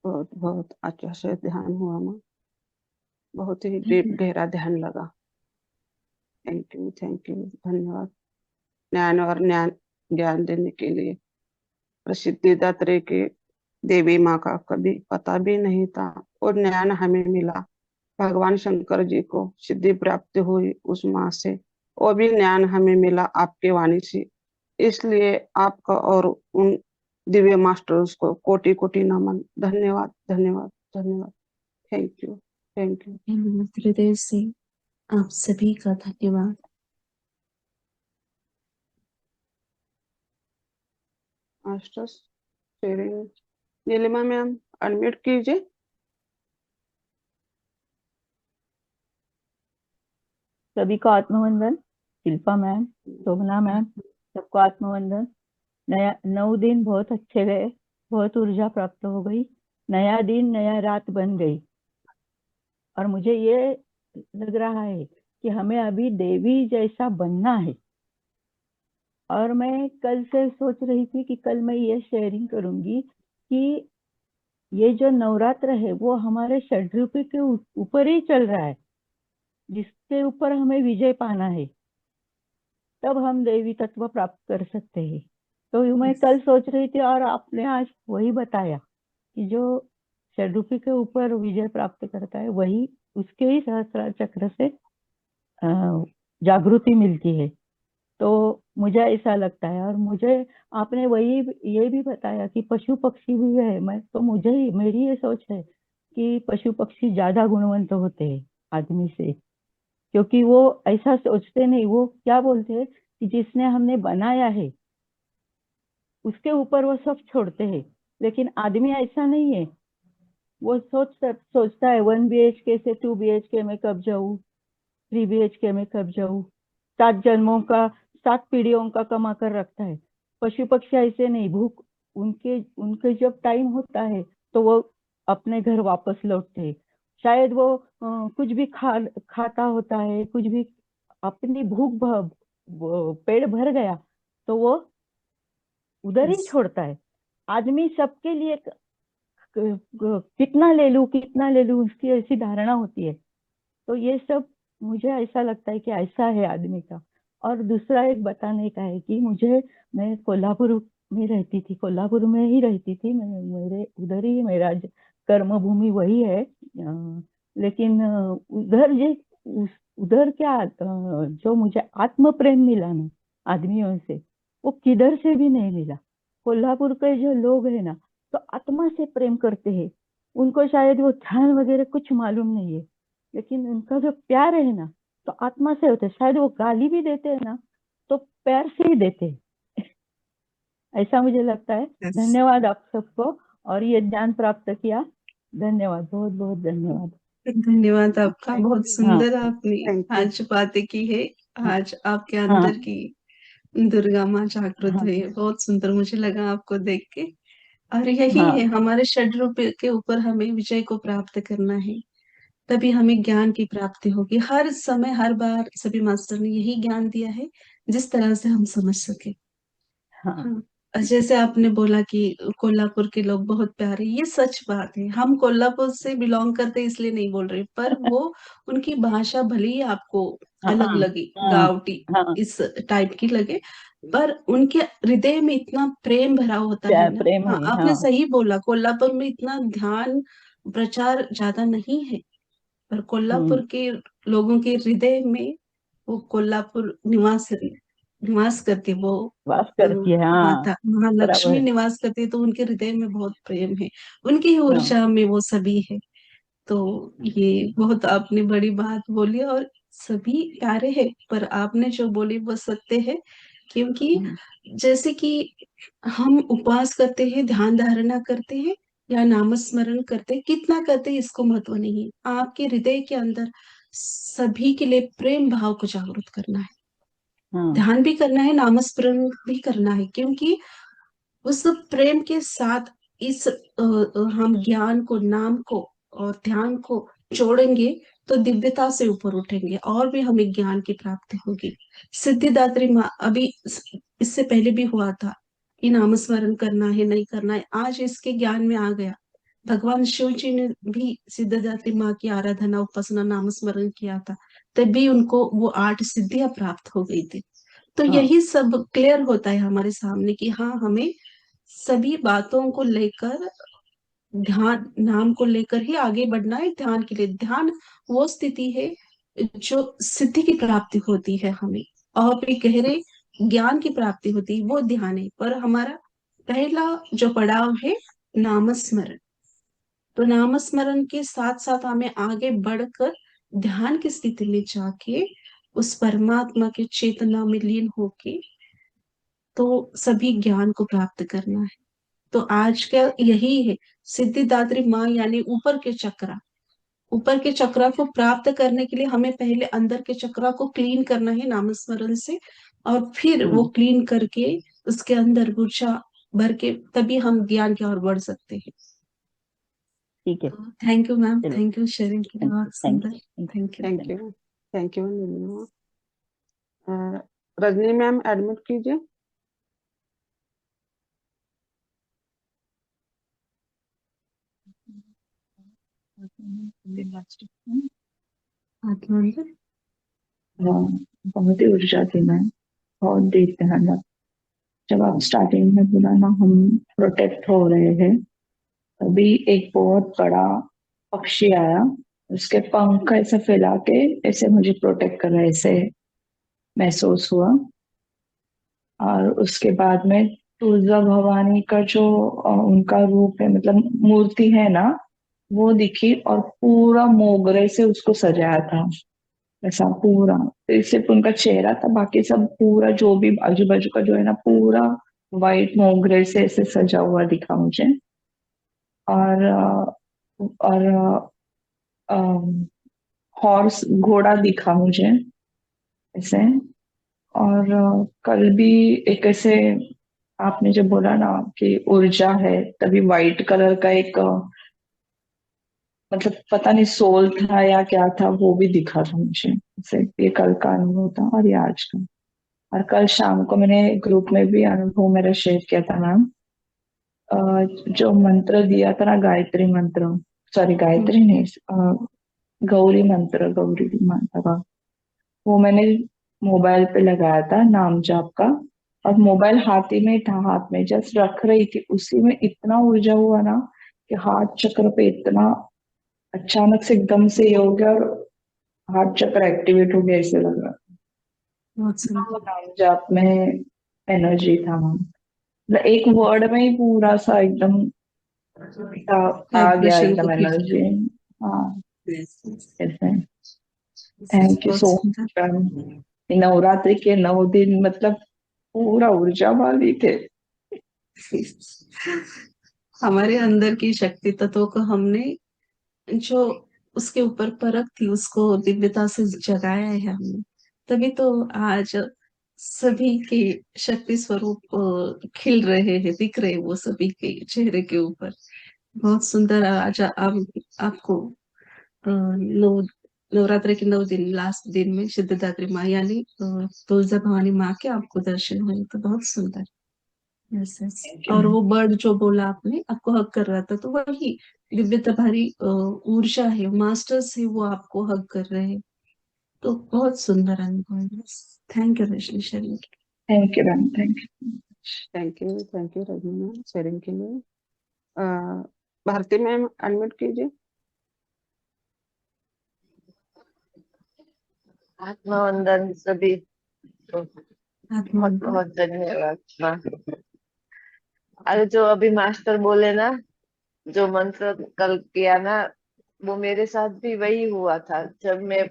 बहुत बहुत अच्छा से ध्यान हुआ माँ। बहुत ही डीप गहरा ध्यान लगा। थैंक यू धन्यवाद। ज्ञान और ज्ञान ज्ञान देने के लिए। प्रसिद्धि दात्री की देवी माँ का कभी पता भी नहीं था और ज्ञान हमें मिला। भगवान शंकर जी को सिद्धि प्राप्ति हुई उस माँ से, वो भी ज्ञान हमें मिला आपके वाणी से। इसलिए आपका और उन दिव्य मास्टर्स को कोटि कोटि नमन। धन्यवाद धन्यवाद धन्यवाद। Thank you thank you. हृदय से आप सभी का धन्यवाद। Masters sharing. Nilima ma'am unmute कीजिए। सभी को आत्मवंदन। शिल्पा मैम, शोभना मैम, सबको आत्मवंदन। 9 दिन बहुत अच्छे गए, बहुत ऊर्जा प्राप्त हो गई। नया दिन नया रात बन गई। और मुझे ये लग रहा है कि हमें अभी देवी जैसा बनना है। और मैं कल से सोच रही थी कि कल मैं ये शेयरिंग करूंगी कि ये जो नवरात्र है वो हमारे षड्रूप के ऊपर ही चल रहा है, जिसके ऊपर हमें विजय पाना है। तब हम देवी तत्व प्राप्त कर सकते हैं। तो मैं कल सोच रही थी और आपने आज वही बताया कि जो षड्रूपी के ऊपर विजय प्राप्त करता है वही, उसके ही सहस्त्र चक्र से जागृति मिलती है। तो मुझे ऐसा लगता है। और मुझे आपने वही ये भी बताया कि पशु पक्षी भी है। मैं तो मुझे ही मेरी ये सोच है कि पशु पक्षी ज्यादा गुणवंत होते हैं आदमी से, क्योंकि वो ऐसा सोचते नहीं। वो क्या बोलते हैं कि जिसने हमने बनाया है उसके ऊपर वो सब छोड़ते हैं। लेकिन आदमी ऐसा नहीं है। वो सोचता है 1 BHK से 2 BHK में कब जाऊं, 3 BHK में कब जाऊं। 7 जन्मों का, 7 पीढ़ियों का कमा कर रखता है। पशु पक्षी ऐसे नहीं। भूख उनके उनके जब टाइम होता है तो वो अपने घर वापस लौटते हैं। शायद वो कुछ भी खाता होता है, कुछ भी अपनी वो पेट भर गया तो वो उधर ही छोड़ता है। आदमी सबके लिए कितना ले लूं उसकी ऐसी धारणा होती है। तो ये सब मुझे ऐसा लगता है कि ऐसा है आदमी का। और दूसरा एक बताने का है कि मैं कोल्हापुर में रहती थी, कोल्हापुर में ही रहती थी मैं। मेरे उधर ही मेरा कर्म भूमि वही है। लेकिन उधर उधर क्या जो मुझे आत्म प्रेम मिला ना आदमियों से, वो किधर से भी नहीं मिला। कोल्हापुर के जो लोग हैं ना, तो आत्मा से प्रेम करते हैं। उनको शायद वो ध्यान वगैरह कुछ मालूम नहीं है, लेकिन उनका जो प्यार है ना, तो आत्मा से होता है। शायद वो गाली भी देते हैं ना, तो प्यार से ही देते हैं। ऐसा मुझे लगता है। Yes. धन्यवाद आप सबको। और ये ज्ञान प्राप्त किया। धन्यवाद, बहुत बहुत धन्यवाद। धन्यवाद आपका। बहुत हाँ सुंदर आपने थैंक यू। आज बातें की है। आज आपके हाँ अंदर की दुर्गा माँ जागृत हाँ हुई है। बहुत सुंदर मुझे लगा आपको देख के। और यही है, हाँ हमारे षड्रूप के ऊपर हमें विजय को प्राप्त करना है। तभी हमें ज्ञान की प्राप्ति होगी। हर समय हर बार सभी मास्टर ने यही ज्ञान दिया है, जिस तरह से हम समझ सके। हाँ हाँ, जैसे आपने बोला कि कोल्हापुर के लोग बहुत प्यारे, ये सच बात है। हम कोल्हापुर से बिलोंग करते इसलिए नहीं बोल रहे, पर वो उनकी भाषा भले ही आपको हाँ अलग लगे, हाँ गावटी हाँ। इस टाइप की लगे, पर उनके हृदय में इतना प्रेम भरा होता है प्यार ना। प्रेम हाँ, है। आपने हाँ सही बोला, कोल्हापुर में इतना ध्यान प्रचार ज्यादा नहीं है, पर हम्म, कोल्हापुर के लोगों के हृदय में वो कोल्हापुर निवास करती है। वो वास अ, करती है। हाँ माता महालक्ष्मी बराबर। निवास करती है, तो उनके हृदय में बहुत प्रेम है। उनकी ही हाँ ऊर्जा में वो सभी है। तो ये बहुत आपने बड़ी बात बोली, और सभी प्यारे हैं, पर आपने जो बोली वो सत्य है। क्योंकि हम्म, जैसे कि हम उपवास करते हैं, ध्यान धारणा करते हैं, या नामस्मरण करते हैं, कितना करते हैं इसको महत्व नहीं है। आपके हृदय के अंदर सभी के लिए प्रेम भाव को जागृत करना है। हाँ ध्यान भी करना है, नामस्मरण भी करना है, क्योंकि उस प्रेम के साथ इस हम ज्ञान को, नाम को और ध्यान को जोड़ेंगे, तो दिव्यता से ऊपर उठेंगे और भी हमें ज्ञान की प्राप्ति होगी। सिद्धिदात्री माँ अभी इससे पहले भी हुआ था कि नामस्मरण करना है नहीं करना है, आज इसके ज्ञान में आ गया। भगवान शिव जी ने भी सिद्धदात्री माँ की आराधना उपासना नाम स्मरण किया था, तभी उनको वो 8 सिद्धियां प्राप्त हो गई थी। तो हाँ यही सब क्लियर होता है हमारे सामने कि हाँ, हमें सभी बातों को लेकर, ध्यान नाम को लेकर ही आगे बढ़ना है। ध्यान के लिए, ध्यान वो स्थिति है जो सिद्धि की प्राप्ति होती है हमें, और भी गहरे ज्ञान की प्राप्ति होती है, वो ध्यान है। पर हमारा पहला जो पड़ाव है नाम स्मरण, तो नाम स्मरण के साथ साथ हमें आगे बढ़कर ध्यान की स्थिति में जाके उस परमात्मा के चेतना में लीन होके तो सभी ज्ञान को प्राप्त करना है। तो आज का यही है, सिद्धिदात्री माँ यानी ऊपर के चक्रा, ऊपर के चक्रा को प्राप्त करने के लिए हमें पहले अंदर के चक्रा को क्लीन करना है नामस्मरण से, और फिर वो क्लीन करके उसके अंदर ऊर्जा भर के तभी हम ज्ञान की ओर बढ़ सकते हैं। ठीक है। तो थैंक यू मैम, चलो, थैंक यू शेयरिंग के लिए, थैंक यू, बहुत थैंक सुंदर। You, thank you. Thank you. Thank you Nilima. Rajni ma'am admit कीजिए। आत्मनिर्भर। हाँ, बहुत ही ऊर्जा थी मैम, बहुत देर ध्यान रख। जब आप स्टार्टिंग में बोला ना हम प्रोटेक्ट हो रहे हैं, तभी एक बहुत बड़ा पक्षी आया, उसके पंख ऐसे फैला के ऐसे मुझे प्रोटेक्ट कर रहे, ऐसे महसूस हुआ। और उसके बाद में तुलजा भवानी का जो उनका रूप है, मतलब मूर्ति है ना, वो दिखी और पूरा मोगरे से उसको सजाया था, ऐसा पूरा। तो सिर्फ उनका चेहरा था, बाकी सब पूरा जो भी आजू बाजू का जो है ना, पूरा वाइट मोगरे से ऐसे सजा हुआ दिखा मुझे। और और हॉर्स, घोड़ा दिखा मुझे ऐसे। और कल भी एक ऐसे, आपने जब बोला ना कि ऊर्जा है, तभी वाइट कलर का एक मतलब पता नहीं सोल था या क्या था, वो भी दिखा था मुझे ऐसे। ये कल का अनुभव था और ये आज का। और कल शाम को मैंने ग्रुप में भी अनुभव मेरा शेयर किया था मैम। जो मंत्र दिया था ना, गायत्री मंत्र, सॉरी गायत्री नहीं, गौरी मंत्र, गौरी माता का, वो मैंने मोबाइल पे लगाया था नाम जाप का। और मोबाइल हाथ ही में था, हाथ में जस्ट रख रही थी, उसी में इतना ऊर्जा हुआ ना कि हाथ चक्र पे इतना अचानक से एकदम से ये हो गया, और हाथ चक्र एक्टिवेट हो गया, ऐसे लग रहा बहुत था। सुंदर। वो नाम जाप में एनर्जी था वहाँ, मतलब एक वर्ड में ही पूरा सा एकदम आ गया, वाइब्रेशन को एकदम फील एनर्जी। हाँ, किया। ऐसे। थैंक यू बहुत सो सुंदर। Much ma'am. नवरात्रि के 9 दिन मतलब पूरा ऊर्जा वाली थे। हमारे अंदर की शक्ति तत्वों को हमने, जो उसके ऊपर परख थी, उसको दिव्यता से जगाया है हमने, तभी तो आज सभी के शक्ति स्वरूप खिल रहे हैं, दिख रहे हैं वो सभी के चेहरे के ऊपर। बहुत सुंदर। आज आपको नौ नवरात्रि के 9 दिन, लास्ट दिन में सिद्धिदात्री माँ यानी तुलजा भवानी माँ के आपको दर्शन हुए, तो बहुत सुंदर। Yes yes. थैंक यू और मैम। वो बर्ड जो बोला आपने, आपको हक कर रहा था, तो वही दिव्यता भरी ऊर्जा है, मास्टर्स है, वो आपको हक कर रहे हैं। तो बहुत सुंदर अनुभव है। Thank you Rajni Sharma. Thank you ma'am, thank you. Thank you Rajni ma'am sharing के लिए। अ, भारती मैम अनम्यूट कीजिए। आत्मवंदन सभी को, बहुत आत्मा। बहुत धन्यवाद माँ। अरे जो अभी मास्टर बोले ना, जो मंत्र कल किया ना, वो मेरे साथ भी वही हुआ था। जब मैं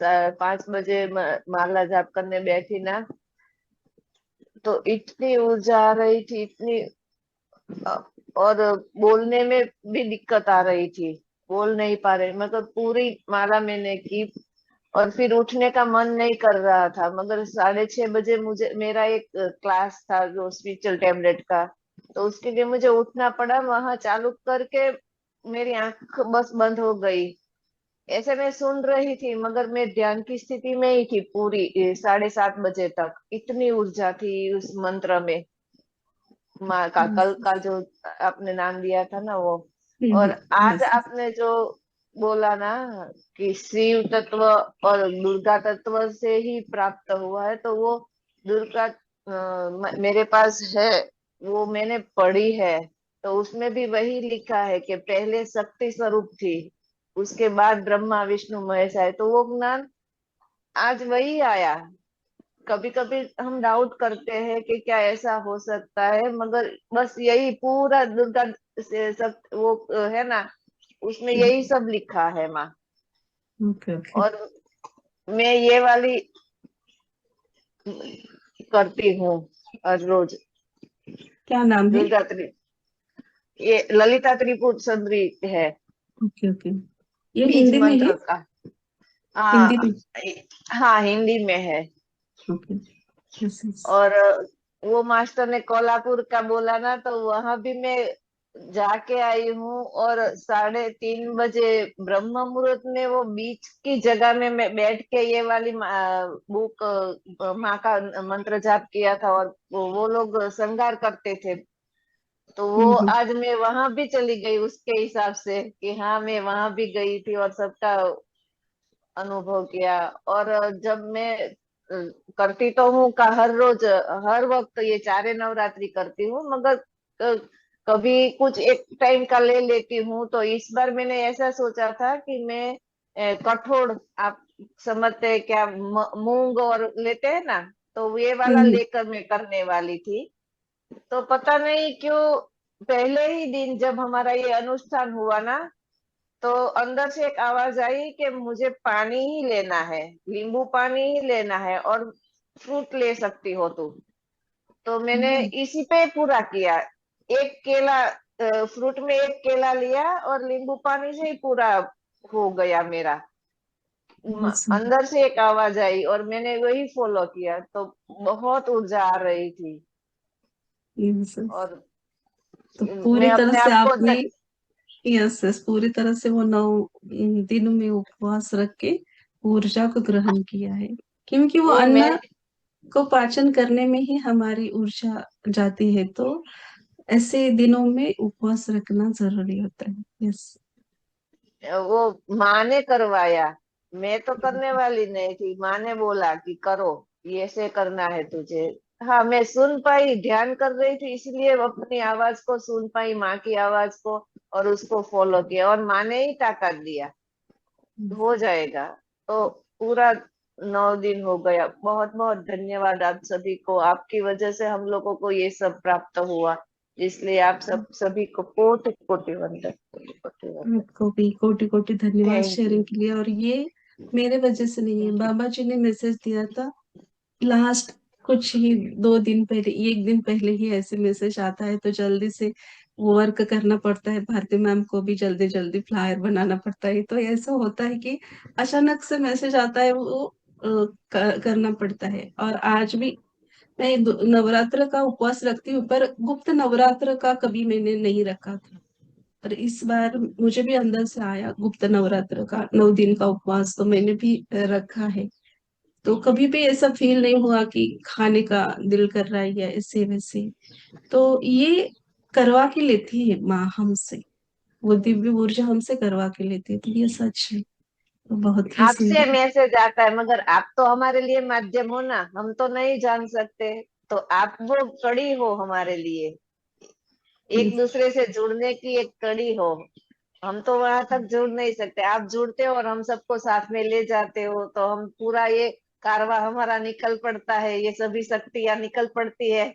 5 बजे माला जाप करने बैठी ना, तो इतनी ऊर्जा आ रही थी, इतनी अ, और बोलने में भी दिक्कत आ रही थी, बोल नहीं पा रही, मतलब पूरी माला मैंने की। और फिर उठने का मन नहीं कर रहा था, मगर 6:30 बजे मुझे मेरा एक क्लास था जो स्पिरिचुअल टैबलेट का, तो उसके लिए मुझे उठना पड़ा। वहां चालू करके मेरी आंख बस बंद हो गई। ऐसे मैं सुन रही थी, मगर मैं ध्यान की स्थिति में ही थी पूरी 7:30 बजे तक। इतनी ऊर्जा थी उस मंत्र में, माँ का कल का जो आपने नाम दिया था ना, वो और आज यस। आपने जो बोला ना कि शिव तत्व और दुर्गा तत्व से ही प्राप्त हुआ है, तो वो दुर्गा मेरे पास है, वो मैंने पढ़ी है। तो उसमें भी वही लिखा है कि पहले शक्ति स्वरूप थी, उसके बाद ब्रह्मा विष्णु महेश आए, तो वो ज्ञान आज वही आया। कभी कभी हम डाउट करते हैं कि क्या ऐसा हो सकता है, मगर बस यही पूरा दुर्गा से सब वो है ना, उसमें यही सब लिखा है माँ। Okay okay. और मैं ये वाली करती हूँ हर रोज। क्या नाम है? दुर्गा ये ललिता त्रिपुर सुंदरी है, ओके ओके। ये बीज हिंदी में है? मंत्र का। हिंदी हाँ, में? हाँ हिंदी में है। ओके। Yes yes. और वो मास्टर ने कोल्हापुर का बोला ना, तो वहां भी मैं जाके आई हूँ। और 3:30 बजे ब्रह्म मुहूर्त में वो बीच की जगह में मैं बैठ के ये वाली बुक माँ का मंत्र जाप किया था। और वो लोग श्रृंगार करते थे, तो वो हम्म। आज मैं वहां भी चली गई उसके हिसाब से कि हाँ मैं वहां भी गई थी और सबका अनुभव किया। और जब मैं करती तो हूँ का हर रोज हर वक्त ये चारे नवरात्रि करती हूँ, मगर कभी कुछ एक टाइम का ले लेती हूँ। तो इस बार मैंने ऐसा सोचा था कि मैं कठोर, आप समझते हैं क्या, मूंग और लेते हैं ना, तो ये वाला हम्म। लेकर मैं करने वाली थी। तो पता नहीं क्यों पहले ही दिन जब हमारा ये अनुष्ठान हुआ ना, तो अंदर से एक आवाज आई कि मुझे पानी ही लेना है, नींबू पानी ही लेना है, और फ्रूट ले सकती हो तू। तो मैंने हम्म। इसी पे पूरा किया। एक केला, फ्रूट में एक केला लिया और नींबू पानी से ही पूरा हो गया मेरा। यस अंदर से एक आवाज आई और मैंने वही फॉलो किया, तो बहुत ऊर्जा आ रही थी। यस। और तो मैं पूरी तरह अपने से आप को आपने, यस यस, पूरी तरह से वो 9 दिनों में उपवास रख के ऊर्जा को ग्रहण किया है। क्योंकि वो वो मैं अन्न को पाचन करने में ही हमारी ऊर्जा जाती है, तो ऐसे दिनों में उपवास रखना जरूरी होता है। यस। वो माँ ने करवाया, मैं तो करने वाली नहीं थी। माँ ने बोला कि करो, ये ऐसे करना है तुझे। हाँ, मैं सुन पाई, ध्यान कर रही थी, इसलिए वो अपनी आवाज को सुन पाई, माँ की आवाज को, और उसको फॉलो किया। और माँ ने ही ताकत दिया, हो जाएगा। तो पूरा 9 दिन हो गया। बहुत बहुत धन्यवाद आप सभी को, आपकी वजह से हम लोगों को ये सब प्राप्त हुआ। इसलिए आप सब सभी को कोटि कोटि वंदन, कोटि कोटि वंदन। आपको भी कोटि कोटि धन्यवाद थैंक यू। शेयरिंग के लिए। और ये मेरे वजह से नहीं है, बाबा जी ने मैसेज दिया था लास्ट कुछ ही 2 दिन पहले, 1 दिन पहले ही ऐसे मैसेज आता है, तो जल्दी से वो वर्क करना पड़ता है। भारती मैम को भी जल्दी जल्दी फ्लायर बनाना पड़ता है, तो ऐसा होता है कि अचानक से मैसेज आता है, वो करना पड़ता है। और आज भी मैं नवरात्र का उपवास रखती हूँ, पर गुप्त नवरात्र का कभी मैंने नहीं रखा था। पर इस बार मुझे भी अंदर से आया गुप्त नवरात्र का 9 दिन का उपवास, तो मैंने भी रखा है। तो कभी भी ऐसा फील नहीं हुआ कि खाने का दिल कर रहा है या ऐसे वैसे। तो ये करवा के लेती है माँ हमसे, वो दिव्य ऊर्जा हमसे करवा के लेती है, तो ये सच है। तो बहुत ही आपसे सुंदर। मैसेज आता है, मगर आप तो हमारे लिए माध्यम हो ना, हम तो नहीं जान सकते। तो आप वो कड़ी हो हमारे लिए, एक दूसरे से जुड़ने की एक कड़ी हो। हम तो वहां तक जुड़ नहीं सकते, आप जुड़ते हो और हम सबको साथ में ले जाते हो, तो हम पूरा ये कारवा हमारा निकल पड़ता है, ये सभी शक्तियां निकल पड़ती है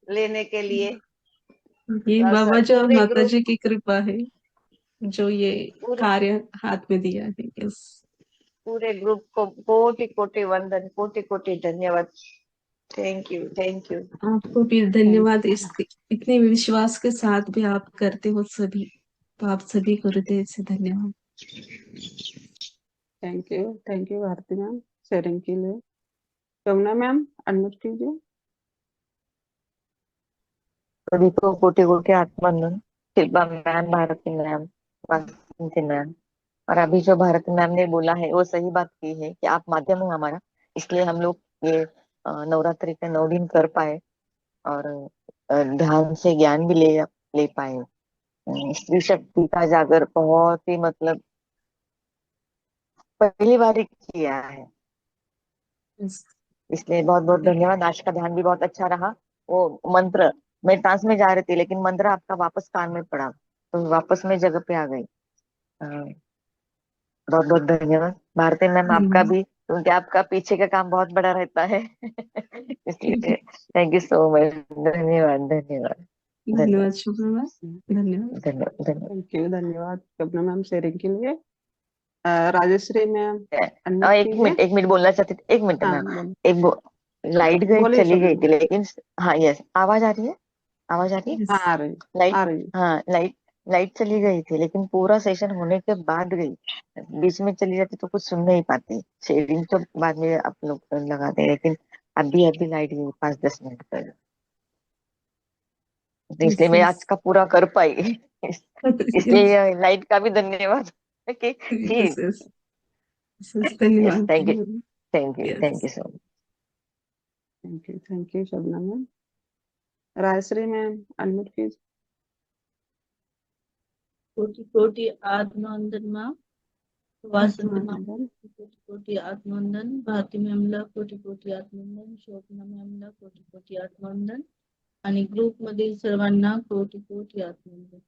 लेने के लिए। ये बाबा जी और पूरे माता ग्रुप, जी की कृपा है, जो ये पूरे कार्य हाथ में दिया है। यस। पूरे ग्रुप को कोटि कोटि वंदन, कोटि कोटि धन्यवाद। Thank you, thank you. आपको भी थैंक धन्यवाद, यू। इस इतने विश्वास के साथ भी आप करते हो सभी, तो आप सभी को हृदय से धन्यवाद। Thank you Bharti ma'am, sharing के लिए। यमुना मैम, अनम्यूट कीजिए। सभी को कोटि कोटि आत्मवंदन। शिल्पा मैम, भारती मैम, वासंती मैम। और अभी जो भारती मैम ने बोला है वो सही बात की है कि आप माध्यम हो हमारा, इसलिए हम लोग ये नवरात्रि के 9 दिन कर पाए और ध्यान से ज्ञान भी ले ले पाए। स्त्री शक्ति का जागर बहुत ही मतलब पहली बार ही किया है। Yes. इसलिए बहुत बहुत धन्यवाद। आज का ध्यान भी बहुत अच्छा रहा। वो मंत्र, मैं ट्रांस में जा रही थी लेकिन मंत्र आपका वापस कान में पड़ा, तो वापस मैं जगह पे आ गई। बहुत बहुत धन्यवाद भारती मैम, आपका धन्यवाद। भी, क्योंकि आपका पीछे का काम बहुत बड़ा रहता है। इसलिए थैंक यू सो मच। धन्यवाद धन्यवाद धन्यवाद धन्यवाद शुभ्रमा, धन्यवाद। धन्यवाद धन्यवाद। थैंक यू, धन्यवाद शबनम मैम शेयरिंग के लिए। राजश्री मैम अनम्यूट एक कीजिए। मिनट बोलना चाहती थी, एक मिनट हाँ मैम। बोलिए। लाइट गई, बोलिए चली गई शबनम। थी लेकिन, हाँ यस, आवाज आ रही है, आवाज आ रही है। Yes. हाँ आ रही, लाइट, आ रही। हाँ लाइट, लाइट चली गई थी लेकिन पूरा सेशन होने के बाद गई। बीच में चली जाती तो कुछ सुन नहीं पाती। शेयरिंग तो बाद में आप लोग लगाते हैं, लेकिन अभी अभी लाइट गई 5-10 मिनट पहले, तो Yes, इसलिए मैं yes. आज का पूरा कर पाई। Yes. इसलिए लाइट का भी धन्यवाद कि Yes, yes. Yes, यस, धन्यवाद, थैंक यू, धन्यवाद। Thank Yes. You so much. Thank you Shabnam ma'am. Rajshree ma'am unmute कीजिए। कोटि कोटि आत्मवंदन माँ, वासंती माँ आत्मवंदन। कोटि कोटि आत्मवंदन, भारती मॅमला कोटि कोटि आत्मवंदन, शोभना मॅमला कोटि कोटि आत्मवंदन आणि ग्रुप मधील सर्वांना कोटि कोटि आत्मवंदन।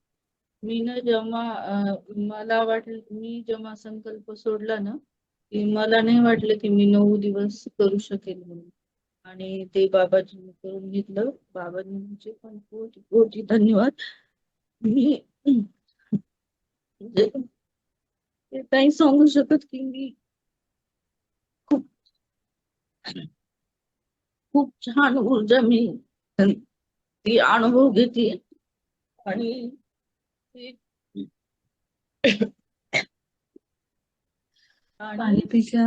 मी ना जेव्हा मला वाटलं, मी जेव्हा संकल्प सोडला ना, की मला नाही वाटलं की मी 9 दिवस करू शकेल म्हणून, आणि ते बाबाजींनी करून घेतलं। बाबाजींचे पण कोटि कोटि धन्यवाद। मी म्हणजे ते नाही सांगू शकत की मी खूप खूप छान ऊर्जा मी ती अनुभव घेते, आणि ते- आणि पाणी पिजा,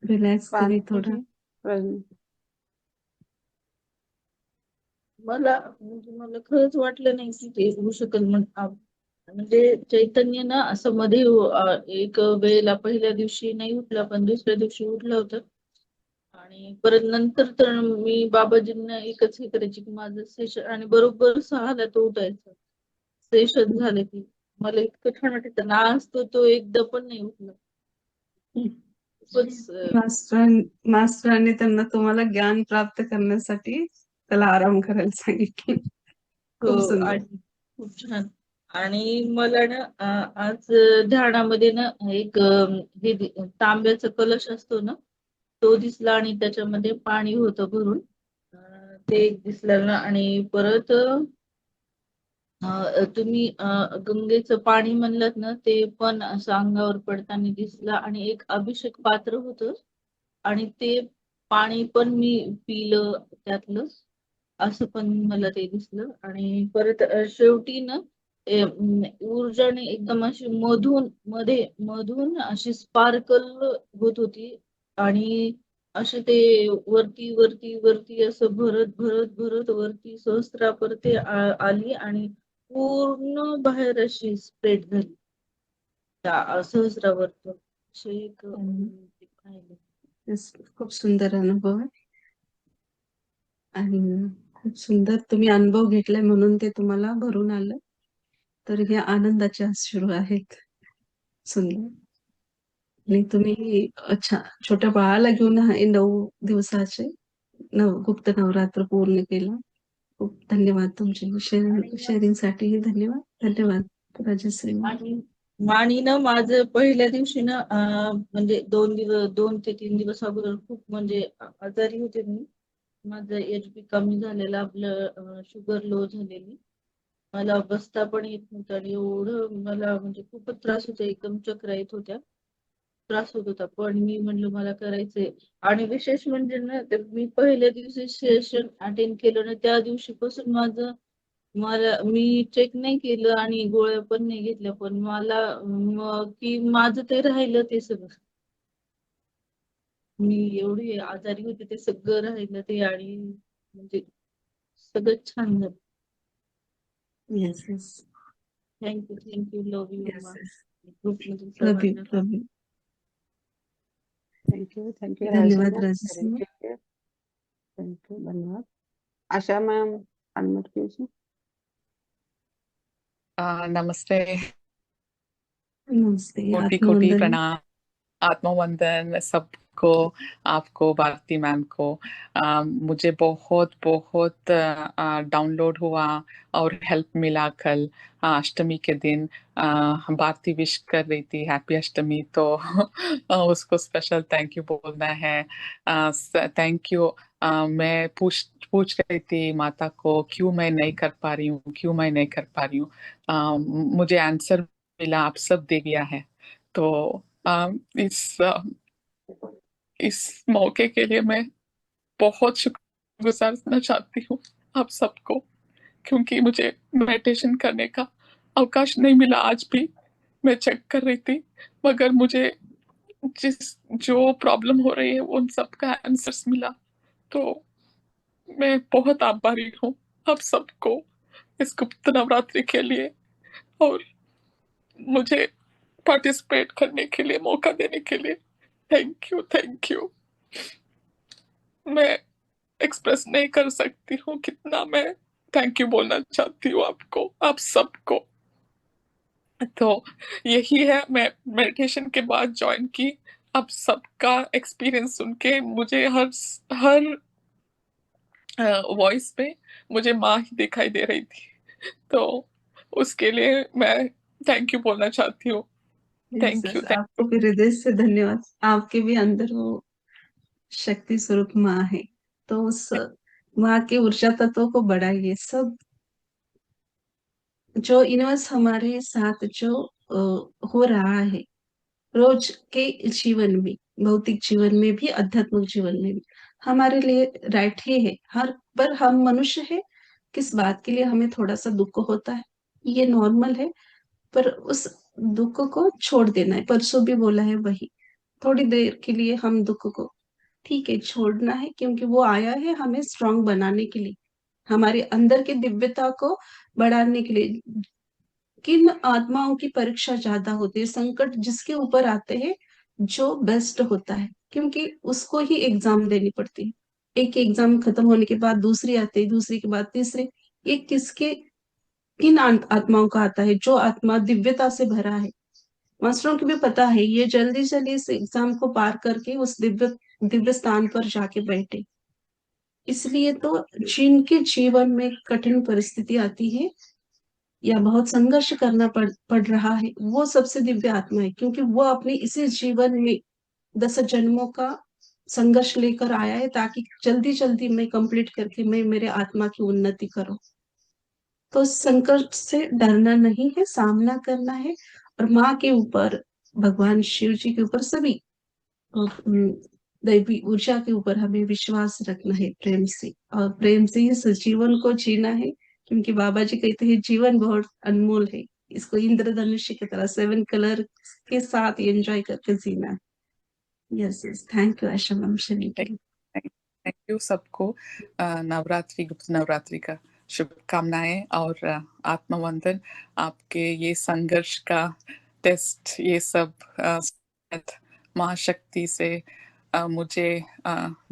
रिलॅक्स पानी करी थोडा. कीजिए रजनी। मला म्हणजे मला खरंच वाटलं नाही की ते होऊ शकेल म्हणजे चैतन्य ना असं मध्ये एक वेळेला पहिल्या दिवशी नाही उठला, पण दुसऱ्या दिवशी उठलं होतं, आणि परत नंतर तर मी बाबाजींना एकच हे करायची की माझं सेशन, आणि बरोबर 6ला तो उठायचा, सेशन झाले की मला इतकं छान वाटायचं ना, आज तो एकदा पण नाही उठला. खूपच मास्टरांनी त्यांना तुम्हाला ज्ञान प्राप्त करण्यासाठी त्याला आराम करायला सांगितलं. खूप हो, सुंदर. आणि खूप छान. आणि मला ना आज ध्यानामध्ये ना एक तांब्याचा कलश असतो ना, तो दिसला, आणि त्याच्यामध्ये पाणी होतं भरून, ते एक दिसलं ना, आणि परत तुम्ही गंगेचं पाणी म्हणलात ना, ते पण असं अंगावर पडताना दिसलं, आणि एक अभिषेक पात्र होतं, आणि ते पाणी पण मी पिलं त्यातलं, असं पण मला ते दिसलं. आणि परत शेवटी ना ऊर्जाने एकदम अशी मधून अशी स्पार्कल होत होती, आणि असे ते वरती वरती वरती असं भरत भरत भरत वरती सहस्रापर्यंत आली, आणि पूर्ण बाहेर अशी स्प्रेड झाली त्या सहस्रावर्त, असे एक ते पाहिलं. Yes, खूप सुंदर अनुभव आहे. आणि खूप सुंदर तुम्ही अनुभव घेतलाय म्हणून ते तुम्हाला भरून आलं. तर हे आनंदाचे अश्रू आहेत. सुंदर. आणि तुम्ही अच्छा छोट्या बाळाला घेऊन हे 9 दिवसाचे गुप्त नवरात्र पूर्ण केलं. खूप धन्यवाद तुमचे शेअरिंगसाठी धन्यवाद. धन्यवाद राजश्री मॅम. आणि ना माझं पहिल्या दिवशी ना म्हणजे 2 ते 3 दिवस अगोदर खूप म्हणजे आजारी होते मी. माझं एचबी कमी झालेलं, आपलं शुगर लो झालेली, मला बसता पण येत नव्हतं, आणि एवढं मला म्हणजे खूपच त्रास होता, एकदम चक्रा येत होत्या, त्रास होत होता, पण मी म्हणलं मला करायचंय. आणि विशेष म्हणजे ना, ते मी पहिल्या दिवशी सेशन अटेंड केलं ना, त्या दिवशीपासून मी चेक नाही केलं आणि गोळ्या पण नाही घेतल्या, पण मला की माझं ते राहिलं ते सगळं. मी एवढी आजारी होते ते सगळं राहिलं ते, आणि म्हणजे सगळं छान झालं. Yes yes thank you love you yes yes. ग्रुपमधील लव यू सर्वांना. Love you. Thank you Rajshri धन्यवाद मैम राजश्री शेयरिंग मॅम. के लिए। थैंक यू, धन्यवाद। आशा मैम अनम्यूट कीजिए। नमस्ते। नमस्ते, कोटि कोटि आत्मवंदन। प्रणाम। आत्मवंदन सबको, आपको, भारती मैम को। मुझे बहुत बहुत डाउनलोड हुआ और हेल्प मिला कल अष्टमी के दिन। भारती विश कर रही थी हैप्पी अष्टमी, तो उसको स्पेशल थैंक यू बोलना है। Thank you. मैं पूछ पूछ रही थी माता को क्यों मैं नहीं कर पा रही हूँ, क्यों मैं नहीं कर पा रही हूँ। मुझे आंसर मिला, आप सब दे दिया है। तो इस मौके के लिए मैं बहुत शुक्रगुजार रहना चाहती हूँ आप सबको, क्योंकि मुझे मेडिटेशन करने का अवकाश नहीं मिला। आज भी मैं चेक कर रही थी, मगर मुझे जिस जो प्रॉब्लम हो रही है उन सब का आंसर्स मिला। तो मैं बहुत आभारी हूँ आप सबको इस गुप्त नवरात्रि के लिए, और मुझे पार्टिसिपेट करने के लिए मौका देने के लिए थैंक यू, थैंक यू। मैं एक्सप्रेस नहीं कर सकती हूँ कितना मैं थैंक यू बोलना चाहती हूँ आपको, आप सबको। तो यही है, मैं मेडिटेशन के बाद ज्वाइन की। अब सबका एक्सपीरियंस सुन के मुझे हर हर वॉइस में मुझे माँ ही दिखाई दे रही थी। तो उसके लिए मैं थैंक यू बोलना चाहती हूँ। थैंक यू, यस, थैंक आपको भी हृदय से धन्यवाद। आपके भी अंदर वो शक्ति स्वरूप माँ है, तो उस माँ के ऊर्जा तत्वों को बढ़ाइए। सब जो यूनिवर्स हमारे साथ जो हो रहा है रोज के जीवन में, भौतिक जीवन में भी, आध्यात्मिक जीवन में भी, हमारे लिए राइट ही है। हर पर हम मनुष्य है, किस बात के लिए हमें थोड़ा सा दुख होता है, ये नॉर्मल है। पर उस दुख को छोड़ देना है, परसों भी बोला है वही। थोड़ी देर के लिए हम दुख को ठीक है छोड़ना है, क्योंकि वो आया है हमें स्ट्रांग बनाने के लिए, हमारे अंदर की दिव्यता को बढ़ाने के लिए। किन आत्माओं की परीक्षा ज्यादा होती है, संकट जिसके ऊपर आते हैं जो बेस्ट होता है, क्योंकि उसको ही एग्जाम देनी पड़ती है। एक एग्जाम खत्म होने के बाद दूसरी आती है, दूसरी के बाद तीसरी। ये किसके, किन आत्माओं का आता है, जो आत्मा दिव्यता से भरा है। मास्टरों को भी पता है, ये जल्दी जल्दी इस एग्जाम को पार करके उस दिव्य दिव्य स्थान पर जाके बैठे। इसलिए तो जिनके जीवन में कठिन परिस्थिति आती है या बहुत संघर्ष करना पड़ रहा है, वो सबसे दिव्य आत्मा है, क्योंकि वो अपने इसी जीवन में 10 जन्मों का संघर्ष लेकर आया है, ताकि जल्दी जल्दी मैं कंप्लीट करके मैं मेरे आत्मा की उन्नति करूं। तो संकट से डरना नहीं है, सामना करना है। और माँ के ऊपर, भगवान शिव जी के ऊपर, सभी दैवी ऊर्जा के ऊपर हमें विश्वास रखना है, प्रेम से, और प्रेम से ही इस जीवन को जीना है। क्योंकि बाबा जी कहते हैं जीवन बहुत अनमोल है, इसको इंद्रधनुष की तरह 7 कलर के साथ एंजॉय करके जीना है। Yes yes, thank you Asha ma'am, Shani के लिए। थैंक यू सबको। नवरात्रि, गुप्त नवरात्रि का शुभकामनाएं और आत्मवंदन। आपके ये संघर्ष का टेस्ट, ये सब महाशक्ति से मुझे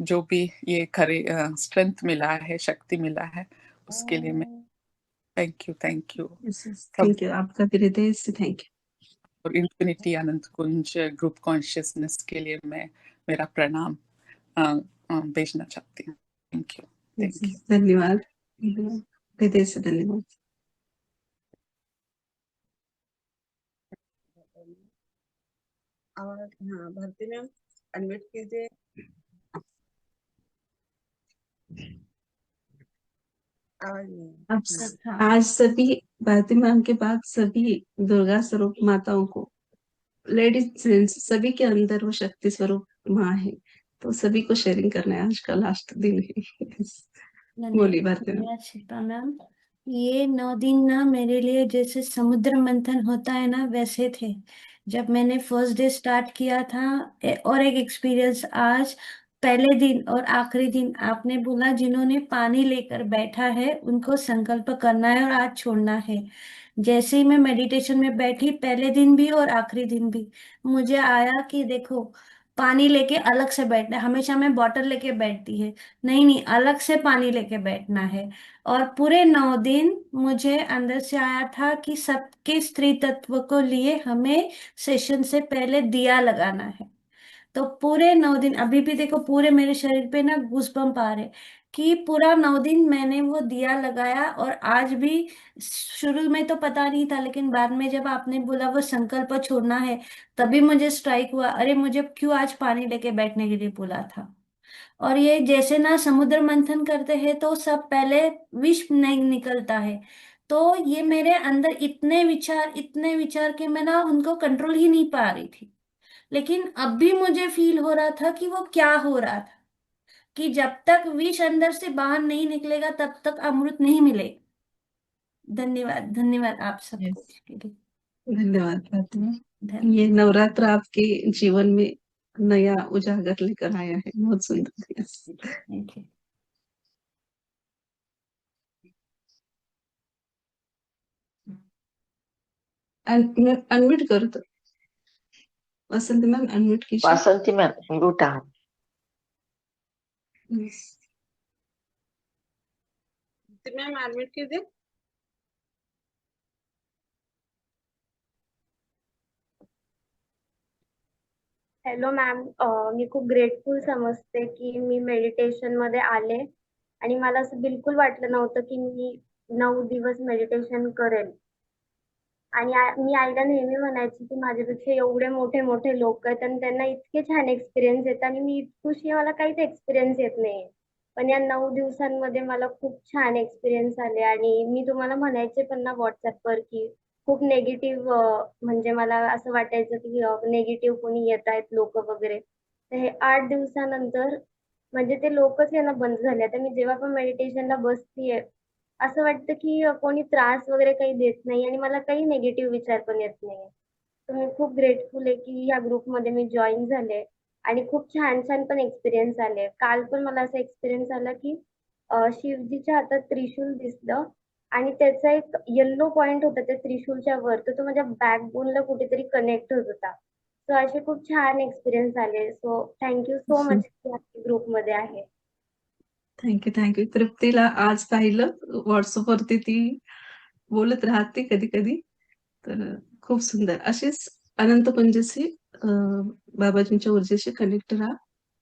जो भी ये करे स्ट्रेंथ मिला है, शक्ति मिला है, उसके लिए मैं thank you, thank you. Yes yes, सब थैंक यू, आपका भी हृदय से थैंक यू। और इन्फिनिटी अनंत कुंज ग्रुप कॉन्शियसनेस के लिए मैं मेरा प्रणाम भेजना चाहती हूँ। Thank you, yes thank you. Yes, धन्यवाद, हृदय से धन्यवाद। और हाँ, भारती मैम अनम्यूट कीजिए। आवाज नहीं। अब आज सभी भारती मैम के बाद सभी दुर्गा स्वरूप माताओं को, लेडीज जेंट्स सभी के अंदर वो शक्ति स्वरूप माँ है, तो सभी को शेयरिंग करना है। आज का लास्ट दिन है। बोलिए भारती मैम। धन्यवाद शिल्पा मैम। ये 9 दिन ना मेरे लिए जैसे समुद्र मंथन होता है ना, वैसे थे। जब मैंने फर्स्ट डे स्टार्ट किया था, और एक एक्सपीरियंस आज, पहले दिन और आखिरी दिन आपने बोला जिन्होंने पानी लेकर बैठा है उनको संकल्प करना है और आज छोड़ना है। जैसे ही मैं मेडिटेशन में बैठी, पहले दिन भी और आखिरी दिन भी, मुझे आया कि देखो पानी लेके अलग से बैठना है, हमेशा मैं बॉटल लेके बैठती है, नहीं नहीं अलग से पानी लेके बैठना है। और पूरे 9 दिन मुझे अंदर से आया था कि सबके स्त्री तत्व को लिए हमें सेशन से पहले दिया लगाना है। तो पूरे 9 दिन अभी भी देखो पूरे मेरे शरीर पे ना गूज़बम्प आ रहे कि पूरा 9 दिन मैंने वो दिया लगाया। और आज भी, शुरू में तो पता नहीं था लेकिन बाद में जब आपने बोला वो संकल्प छोड़ना है, तभी मुझे स्ट्राइक हुआ, अरे मुझे क्यों आज पानी लेके बैठने के लिए बोला था। और ये जैसे ना समुद्र मंथन करते हैं तो सब पहले विष नहीं निकलता है, तो ये मेरे अंदर इतने विचार के मैं ना उनको कंट्रोल ही नहीं पा रही थी। लेकिन अब भी मुझे फील हो रहा था कि वो क्या हो रहा था, कि जब तक विष अंदर से बाहर नहीं निकलेगा तब तक अमृत नहीं मिलेगा। धन्यवाद, धन्यवाद आप सबको यस, इसके लिए। धन्यवाद फातिमा। धन्यवाद। ये नवरात्र आपके जीवन में नया उजागर लेकर आया है, बहुत सुंदर। Yes, thank you. अनम्यूट करो तो, वसंत मैम अनम्यूट कीजिए। वासंती मैम रूट आहात. यस, मैम एडमिट कीजिए। हॅलो मॅम, मी खूप ग्रेटफुल समजते की मी मेडिटेशन मध्ये आले आणि मला असं बिलकुल वाटलं नव्हतं की मी 9 दिवस मेडिटेशन करेल. आणि मी आईला नेहमी म्हणायची की माझ्यापेक्षा एवढे मोठे मोठे लोक आहेत आणि त्यांना इतके छान एक्सपिरियन्स येत आणि मी इतकुशी मला काहीच एक्सपिरियन्स येत नाही. पण या 9 दिवसांमध्ये मला खूप छान एक्सपिरियन्स आले आणि मी तुम्हाला म्हणायचे पण ना व्हॉट्सअपवर की खूप निगेटिव्ह, म्हणजे मला असं वाटायचं की निगेटिव्ह कोणी येत आहेत लोक वगैरे. तर हे 8 दिवसानंतर म्हणजे ते लोकच येणं बंद झाले. आता मी जेव्हा पण मेडिटेशनला बसतीये असं वाटतं की कोणी त्रास वगैरे काही देत नाही आणि मला काही निगेटिव्ह विचार पण येत नाहीये. तर मी खूप ग्रेटफुल आहे की या ग्रुपमध्ये मी जॉईन झाले आणि खूप छान छान पण एक्सपिरियन्स आले. काल पण मला असा एक्सपिरियन्स आला की शिवजीच्या हातात त्रिशूल दिसलं आणि त्याचा एक येल्लो पॉइंट होता त्या त्रिशूलच्या वर, तर तो माझ्या बॅकबोनला कुठेतरी कनेक्ट होत होता. सो असे खूप छान एक्सपिरियन्स आले. सो थँक्यू सो मच की ग्रुपमध्ये आहे. थँक्यू. तृप्तीला आज पाहिलं व्हॉट्सअपवरती, ती बोलत राहते कधी कधी. तर खूप सुंदर अशीच अनंत पंचशी बाबाजींच्या ऊर्जेशी कनेक्ट राहा,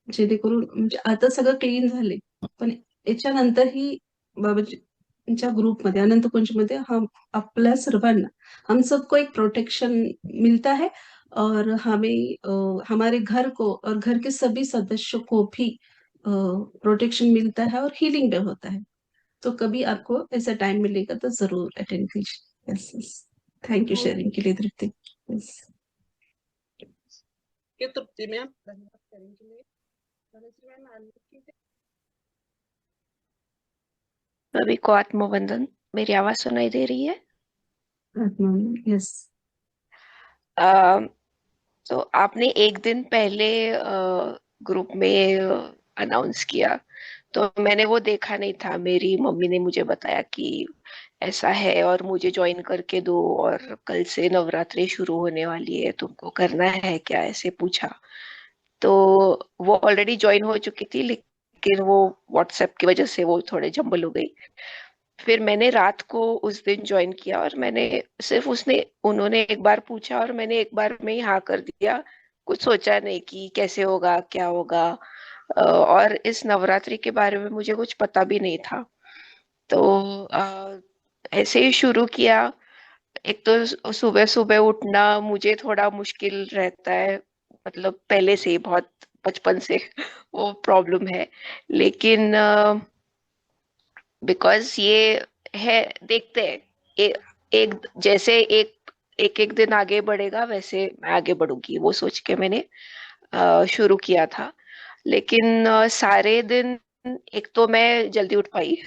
जेणेकरून म्हणजे आता सगळं क्लीन झाले, पण याच्यानंतरही बाबाजींच्या ग्रुपमध्ये अनंत पंचमध्ये हम आपल्या सर्वांना, हम सबको एक प्रोटेक्शन मिलता है और हमें हमारे घर को और घर के सभी सदस्यों को भी प्रोटेक्शन मिलता है और हीलिंग भी होता है. तो कभी आपको ऐसा टाइम मिलेगा तो जरूर अटेंड कीजिए. यस, थैंक यू शेयरिंग के लिए तृप्ति. यस, ये तृप्ति मैम धन्यवाद शेयरिंग के लिए। धनश्री मैम एडमिट कीजिए। सभी को आत्मवंदन। मेरी आवाज सुनाई दे रही है? यस. तो आपने एक दिन पहले ग्रुप में अनाउंस किया, तो मैंने वो देखा नहीं था। मेरी मम्मी ने मुझे बताया कि ऐसा है और मुझे ज्वाइन करके दो, और कल से नवरात्रि शुरू होने वाली है, तुमको करना है क्या, ऐसे पूछा। तो वो ऑलरेडी ज्वाइन हो चुकी थी, लेकिन वो व्हाट्सएप की वजह से वो थोड़े जंबल हो गई। फिर मैंने रात को उस दिन ज्वाइन किया और मैंने सिर्फ उन्होंने एक बार पूछा और मैंने एक बार में ही हाँ कर दिया। कुछ सोचा नहीं कि कैसे होगा, क्या होगा। और इस नवरात्रि के बारे में मुझे कुछ पता भी नहीं था। तो ऐसे ही शुरू किया। एक तो सुबह सुबह उठना मुझे थोड़ा मुश्किल रहता है, मतलब पहले से ही बहुत बचपन से वो प्रॉब्लम है। लेकिन बिकॉज ये है, देखते हैं एक जैसे एक दिन आगे बढ़ेगा वैसे मैं आगे बढ़ूंगी, वो सोच के मैंने शुरू किया था। लेकिन सारे दिन, एक तो मैं जल्दी उठ पाई,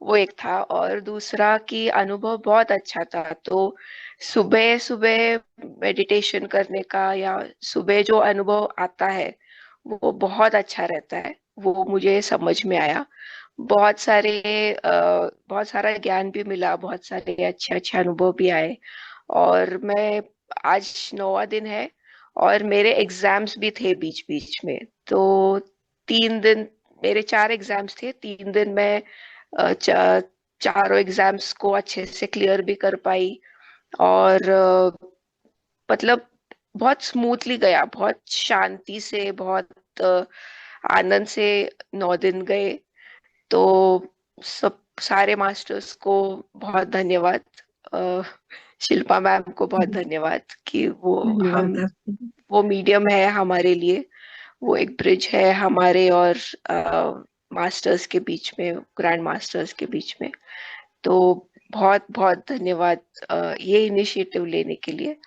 वो एक था, और दूसरा कि अनुभव बहुत अच्छा था। तो सुबह सुबह मेडिटेशन करने का या सुबह जो अनुभव आता है वो बहुत अच्छा रहता है, वो मुझे समझ में आया। बहुत सारा ज्ञान भी मिला, बहुत सारे अच्छे अच्छे अनुभव भी आए। और मैं आज 9वां दिन है और मेरे एग्जाम्स भी थे बीच बीच में। तो 3 दिन, मेरे 4 एग्जाम्स थे, 3 दिन में चारों एग्जाम्स को अच्छे से क्लियर भी कर पाई। और मतलब बहुत स्मूथली गया, बहुत शांति से, बहुत आनंद से 9 दिन गए। तो सब सारे मास्टर्स को बहुत धन्यवाद, अ, शिल्पा मैम को बहुत धन्यवाद कि धन्यवाद आपको। वो मीडियम है हमारे लिए, वो एक ब्रिज है हमारे और मास्टर्स के बीच में, ग्रैंड मास्टर्स के बीच में। तो बहुत बहुत धन्यवाद ये इनिशिएटिव लेने के लिए।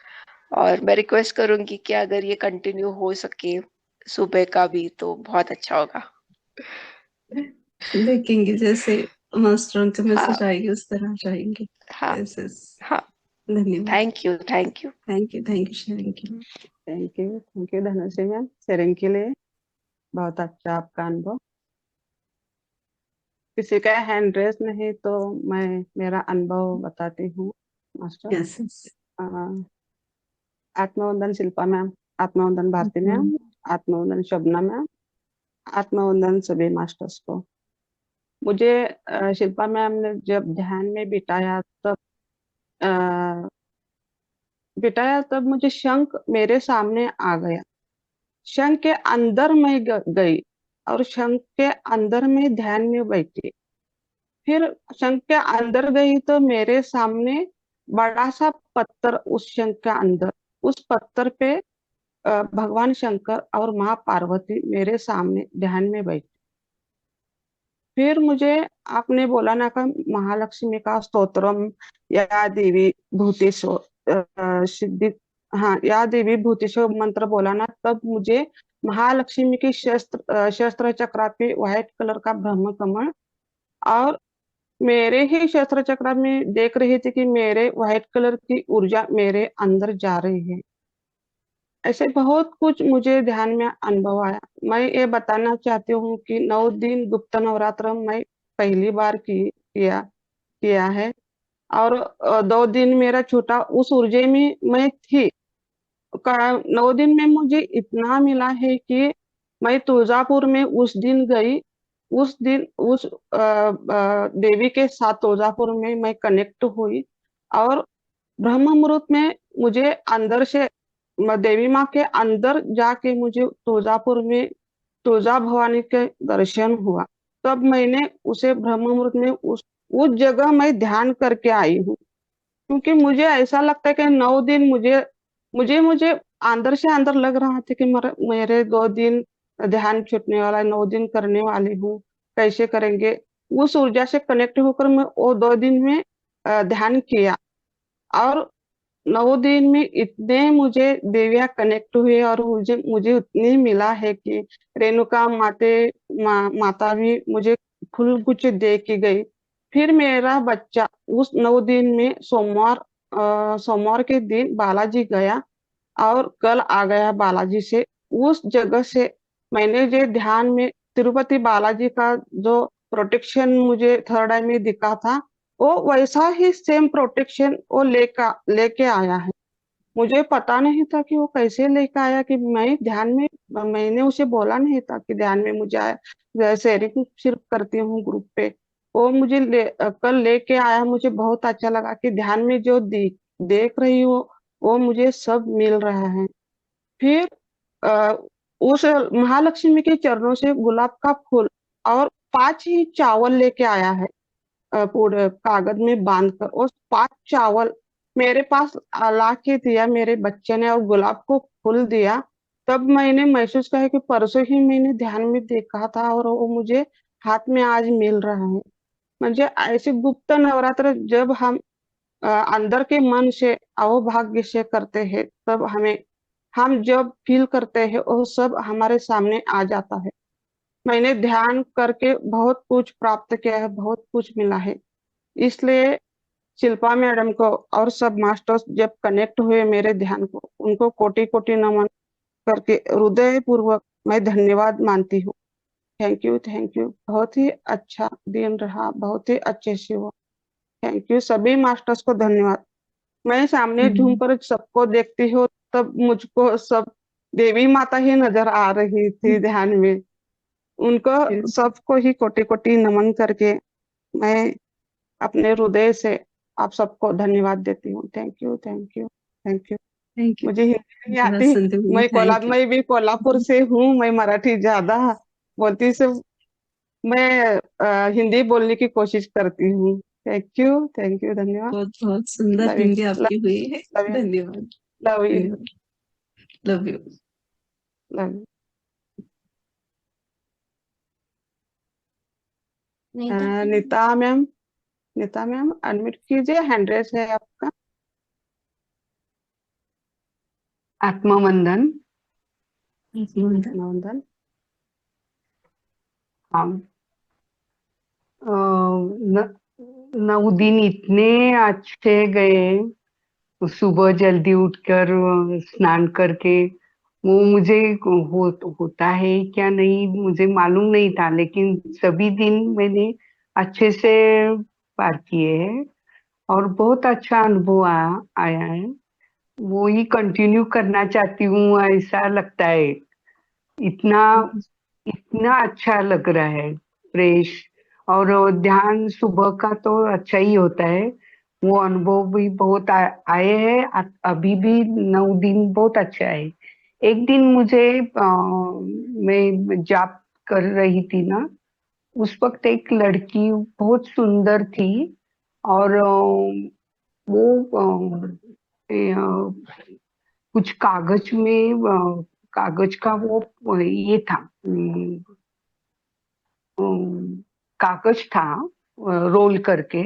और मैं रिक्वेस्ट करूंगी कि अगर ये कंटिन्यू हो सके सुबह का भी तो बहुत अच्छा होगा। देखेंगे जैसे मास्टरों के मैसेज हाँ आएंगे उस तरह जाएंगे। हाँ यस यस, हाँ। धन्यवाद। Thank you, thank you. Thank you sharing के लिए। Thank you Dhanushree ma'am sharing के लिए। बहुत अच्छा आपका अनुभव। किसी का हैंड रेस नहीं तो मैं मेरा अनुभव बताती हूँ मास्टर। Yes yes. अ, आत्मवंदन शिल्पा मैम, आत्मवंदन भारती मैम, आत्मवंदन शोभना मैम, आत्मवंदन सभी मास्टर्स को। मुझे शिल्पा मैम ने जब ध्यान में अ, बिठाया तब मुझे शंख मेरे सामने आ गया। शंख के अंदर मैं गई और शंख के अंदर में ध्यान में बैठी। फिर शंख के अंदर गई तो मेरे सामने बड़ा सा पत्थर, उस शंख के अंदर, उस पत्थर पे भगवान शंकर और माँ पार्वती मेरे सामने ध्यान में बैठी। फिर मुझे आपने बोला ना का महालक्ष्मी का स्तोत्रम या देवी भूतेश्वर सिद्धि, हाँ या देवी भूतेश्वर मंत्र बोला ना, तब मुझे महालक्ष्मी की शस्त्र चक्र पे व्हाइट कलर का ब्रह्म कमल, और मेरे ही शस्त्र चक्र में देख रही थी कि मेरे व्हाइट कलर की ऊर्जा मेरे अंदर जा रही है। ऐसे बहुत कुछ मुझे ध्यान में अनुभव आया। मैं ये बताना चाहती हूँ कि 9 दिन गुप्त नवरात्र मैं पहली बार किया है। और 2 दिन मेरा छोटा उस ऊर्जा में मैं थी। 9 दिन में मुझे इतना मिला है कि मैं तुळजापुर में उस दिन गई। उस दिन उस देवी के साथ तुळजापुर में मैं कनेक्ट हुई। और ब्रह्म मुहूर्त में मुझे अंदर से देवी माँ के अंदर जाके मुझे तुळजापुर में तुळजा भवानी के दर्शन हुआ। तब मैंने उसे ब्रह्म मुहूर्त में उस जगह मैं ध्यान करके आई हूँ। क्योंकि मुझे ऐसा लगता है कि 9 दिन मुझे मुझे मुझे अंदर से अंदर लग रहा था कि मेरे 2 दिन ध्यान छूटने वाला है, 9 दिन करने वाली हूँ, कैसे करेंगे। उस ऊर्जा से कनेक्ट होकर मैं वो 2 दिन में ध्यान किया। और 9 दिन में इतने मुझे देवियां कनेक्ट हुए और मुझे मुझे उतनी मिला है कि रेणुका माता भी मुझे फूल गुच्छ दे के गई। फिर मेरा बच्चा उस 9 दिन में सोमवार के दिन बालाजी गया और कल आ गया बालाजी से। उस जगह से मैंने जो ध्यान में तिरुपति बालाजी का जो प्रोटेक्शन मुझे थर्ड आई में दिखा था, वो वैसा ही सेम प्रोटेक्शन वो लेके आया है। मुझे पता नहीं था कि वो कैसे लेके आया, कि मैं ध्यान में, मैंने उसे बोला नहीं था कि ध्यान में मुझे आया, शेयरिंग सिर्फ करती हूँ ग्रुप पे। वो मुझे कल लेके आया। मुझे बहुत अच्छा लगा कि ध्यान में जो देख रही हो वो मुझे सब मिल रहा है। फिर अ, उस महालक्ष्मी के चरणों से गुलाब का फूल और 5 ही चावल लेके आया है, पूरे कागज में बांध कर। और 5 चावल मेरे पास ला के दिया मेरे बच्चे ने और गुलाब को फूल दिया। तब मैंने महसूस किया कि परसों ही मैंने ध्यान में देखा था और वो मुझे हाथ में आज मिल रहा है। मुझे ऐसे गुप्त नवरात्र जब हम अंदर के मन से अहोभाग्य से करते हैं, तब हम जब फील करते हैं वो सब हमारे सामने आ जाता है। मैंने ध्यान करके बहुत कुछ प्राप्त किया है, बहुत कुछ मिला है। इसलिए शिल्पा मैडम को और सब मास्टर्स जब कनेक्ट हुए मेरे ध्यान को, उनको कोटि कोटि नमन करके हृदय पूर्वक मैं धन्यवाद मानती हूँ। Thank you, thank you. बहुत ही अच्छा दिन रहा, बहुत ही अच्छे से हुआ। थैंक यू सभी मास्टर्स को धन्यवाद। मैं सामने झूम कर सबको देखती हूँ तब मुझको सब देवी माता ही नजर आ रही थी ध्यान में। उनको सबको ही कोटि कोटि नमन करके मैं अपने हृदय से आप सबको धन्यवाद देती हूँ। Thank you, thank you, thank you. Thank you. मुझे हिंदी नहीं आती, थैंक यू। मैं भी कोल्हापुर से हूँ, मैं मराठी ज्यादा बोलती से मैं हिंदी बोलने की कोशिश करती हूँ। थैंक यू, धन्यवाद। बहुत बहुत सुंदर लव यू, हिंदी लव आपकी हुई है। यू, धन्यवाद। लव यू, धन्यवाद। Love you. Love you. Nita ma'am, Nita ma'am unmute कीजिए, हैंड रेस है आपका। आत्मवंदन, आत्मवंदन। हम 9 दिन इतने अच्छे गए। सुबह जल्दी उठकर स्नान करके, वो मुझे होता है क्या नहीं मुझे मालूम नहीं था, लेकिन सभी दिन मैंने अच्छे से पार किए हैं और बहुत अच्छा अनुभव आया है। वो ही कंटिन्यू करना चाहती हूँ, ऐसा लगता है। इतना इतना अच्छा लग रहा है, फ्रेश। और ध्यान सुबह का तो अच्छा ही होता है, वो अनुभव भी बहुत आए हैं। अभी भी 9 दिन बहुत अच्छा है। एक दिन मुझे मैं जाप कर रही थी ना, उस वक्त एक लड़की बहुत सुंदर थी और वो कुछ कागज में कागज का वो ये था, कागज था रोल करके,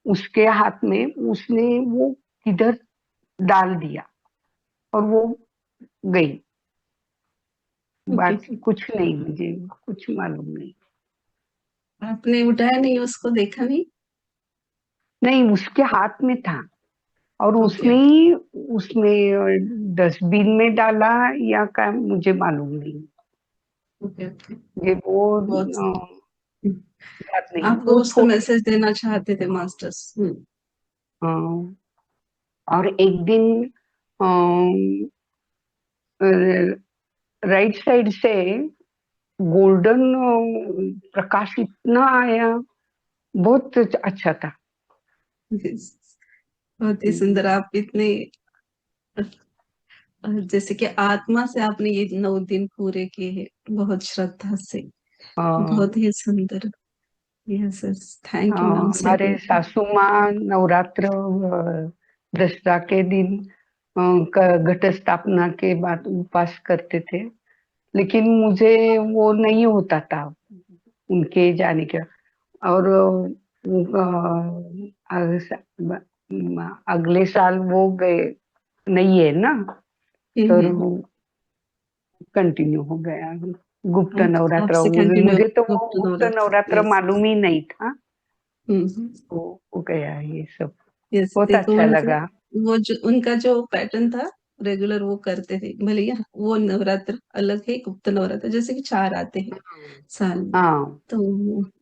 उसके हाथ में उसने वो किधर डाल दिया और वो गई। बाकी कुछ नहीं, मुझे कुछ मालूम नहीं। आपने उठाया नहीं, उसको देखा नहीं? नहीं, उसके हाथ में था और उसने उसमें डस्टबिन में डाला या क्या, मुझे मालूम नहीं। ये वो बहुत याद नहीं, आपको वो उसको छोटी। मैसेज देना चाहते थे मास्टर्स। हाँ, और एक दिन राइट साइड से गोल्डन प्रकाश इतना आया, बहुत अच्छा था। बहुत ही सुंदर। आप इतने जैसे कि आत्मा से आपने ये 9 दिन पूरे किए हैं, बहुत श्रद्धा से। बहुत ही सुंदर। Yes, thank you ma'am. हमारे सासू माँ नवरात्र दसरा के दिन घट स्थापना के बाद उपवास करते थे, लेकिन मुझे वो नहीं होता था उनके जाने का। और अगले साल वो गए नहीं है ना, तो कंटिन्यू हो गया गुप्त नवरात्र। आपसे मुझे कंटिन्यू मुझे तो वो गुप्त गुप्त नवरात्र। नवरात्र यस। मालूम ही नहीं था। तो हो गया ये सब, यस, बहुत देखो अच्छा लगा। वो जो उनका जो पैटर्न था रेगुलर वो करते थे। भले ही वो नवरात्र अलग है, गुप्त नवरात्र जैसे कि 4 आते हैं साल में, हाँ तो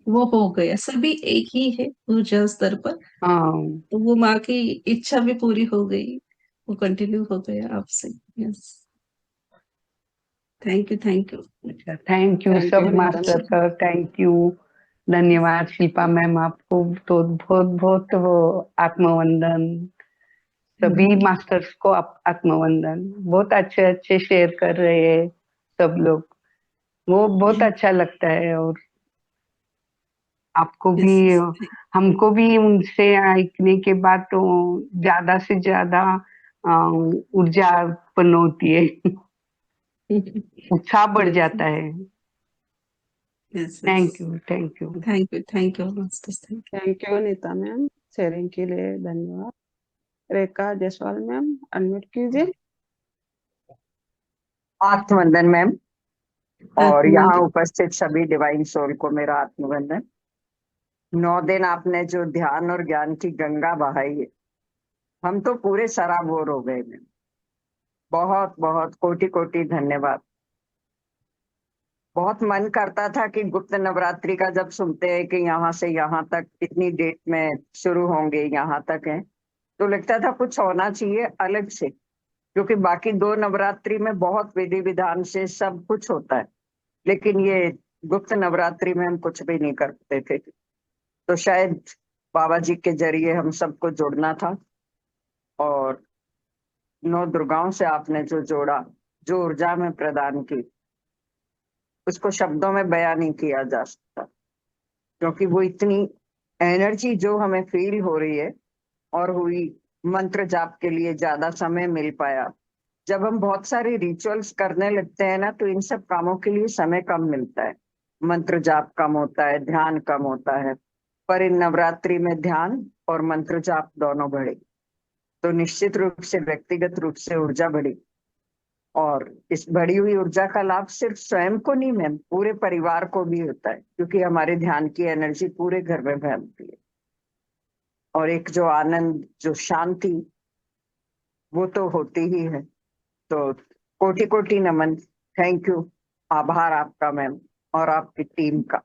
वो हो गया। सभी एक ही है ऊर्जा स्तर पर, हाँ, तो वो माँ की इच्छा भी पूरी हो गई, वो कंटिन्यू हो गया आपसे। Yes, thank you, thank you. अच्छा, थैंक यू थैंक सब यू नीता अच्छा। मैम। मास्टर का थैंक यू, धन्यवाद शिल्पा मैम, आपको तो बहुत बहुत वो आत्मवंदन। सभी मास्टर्स को आत्मवंदन। बहुत अच्छे अच्छे शेयर कर रहे हैं सब लोग, वो बहुत अच्छा लगता है। और आपको भी, यस, हमको भी उनसे सीखने के बाद तो ज्यादा से ज्यादा ऊर्जा उत्पन्न होती है, उत्साह बढ़ यस, जाता है। Yes, thank you, thank you, thank you, thank you masters. Thank you Nita ma'am, sharing के लिए धन्यवाद। रेखा जायसवाल मैम अनम्यूट कीजिए। आत्मवंदन मैम, और यहाँ आत्मवंदन। उपस्थित सभी डिवाइन सोल को मेरा आत्मवंदन। 9 दिन आपने जो ध्यान और ज्ञान की गंगा बहाई है, हम तो पूरे सराबोर हो गए मैम। बहुत बहुत कोटि कोटि धन्यवाद। बहुत मन करता था कि गुप्त नवरात्रि का जब सुनते हैं कि यहाँ से यहाँ तक इतनी डेट में शुरू होंगे, यहाँ तक है, तो लगता था कुछ होना चाहिए अलग से। क्योंकि बाकी 2 नवरात्रि में बहुत विधि विधान से सब कुछ होता है, लेकिन ये गुप्त नवरात्रि में हम कुछ भी नहीं करते थे। तो शायद बाबा जी के जरिए हम सबको जुड़ना था, और 9 दुर्गाओं से आपने जो जोड़ा, जो ऊर्जा में प्रदान की, उसको शब्दों में बयां नहीं किया जा सकता, क्योंकि वो इतनी एनर्जी जो हमें फील हो रही है और हुई। मंत्र जाप के लिए ज्यादा समय मिल पाया। जब हम बहुत सारे रिचुअल्स करने लगते हैं ना, तो इन सब कामों के लिए समय कम मिलता है। मंत्र जाप कम होता है, ध्यान कम होता है, पर इन नवरात्रि में ध्यान और मंत्र जाप दोनों बढ़े, तो निश्चित रूप से व्यक्तिगत रूप से ऊर्जा बढ़ी। और इस बढ़ी हुई ऊर्जा का लाभ सिर्फ स्वयं को नहीं मैम, पूरे परिवार को भी होता है, क्योंकि हमारे ध्यान की एनर्जी पूरे घर में फैलती है। और एक जो आनंद, जो शांति, वो तो होती ही है। तो कोटि कोटि नमन, थैंक यू, आभार आपका मैम और आपकी टीम का।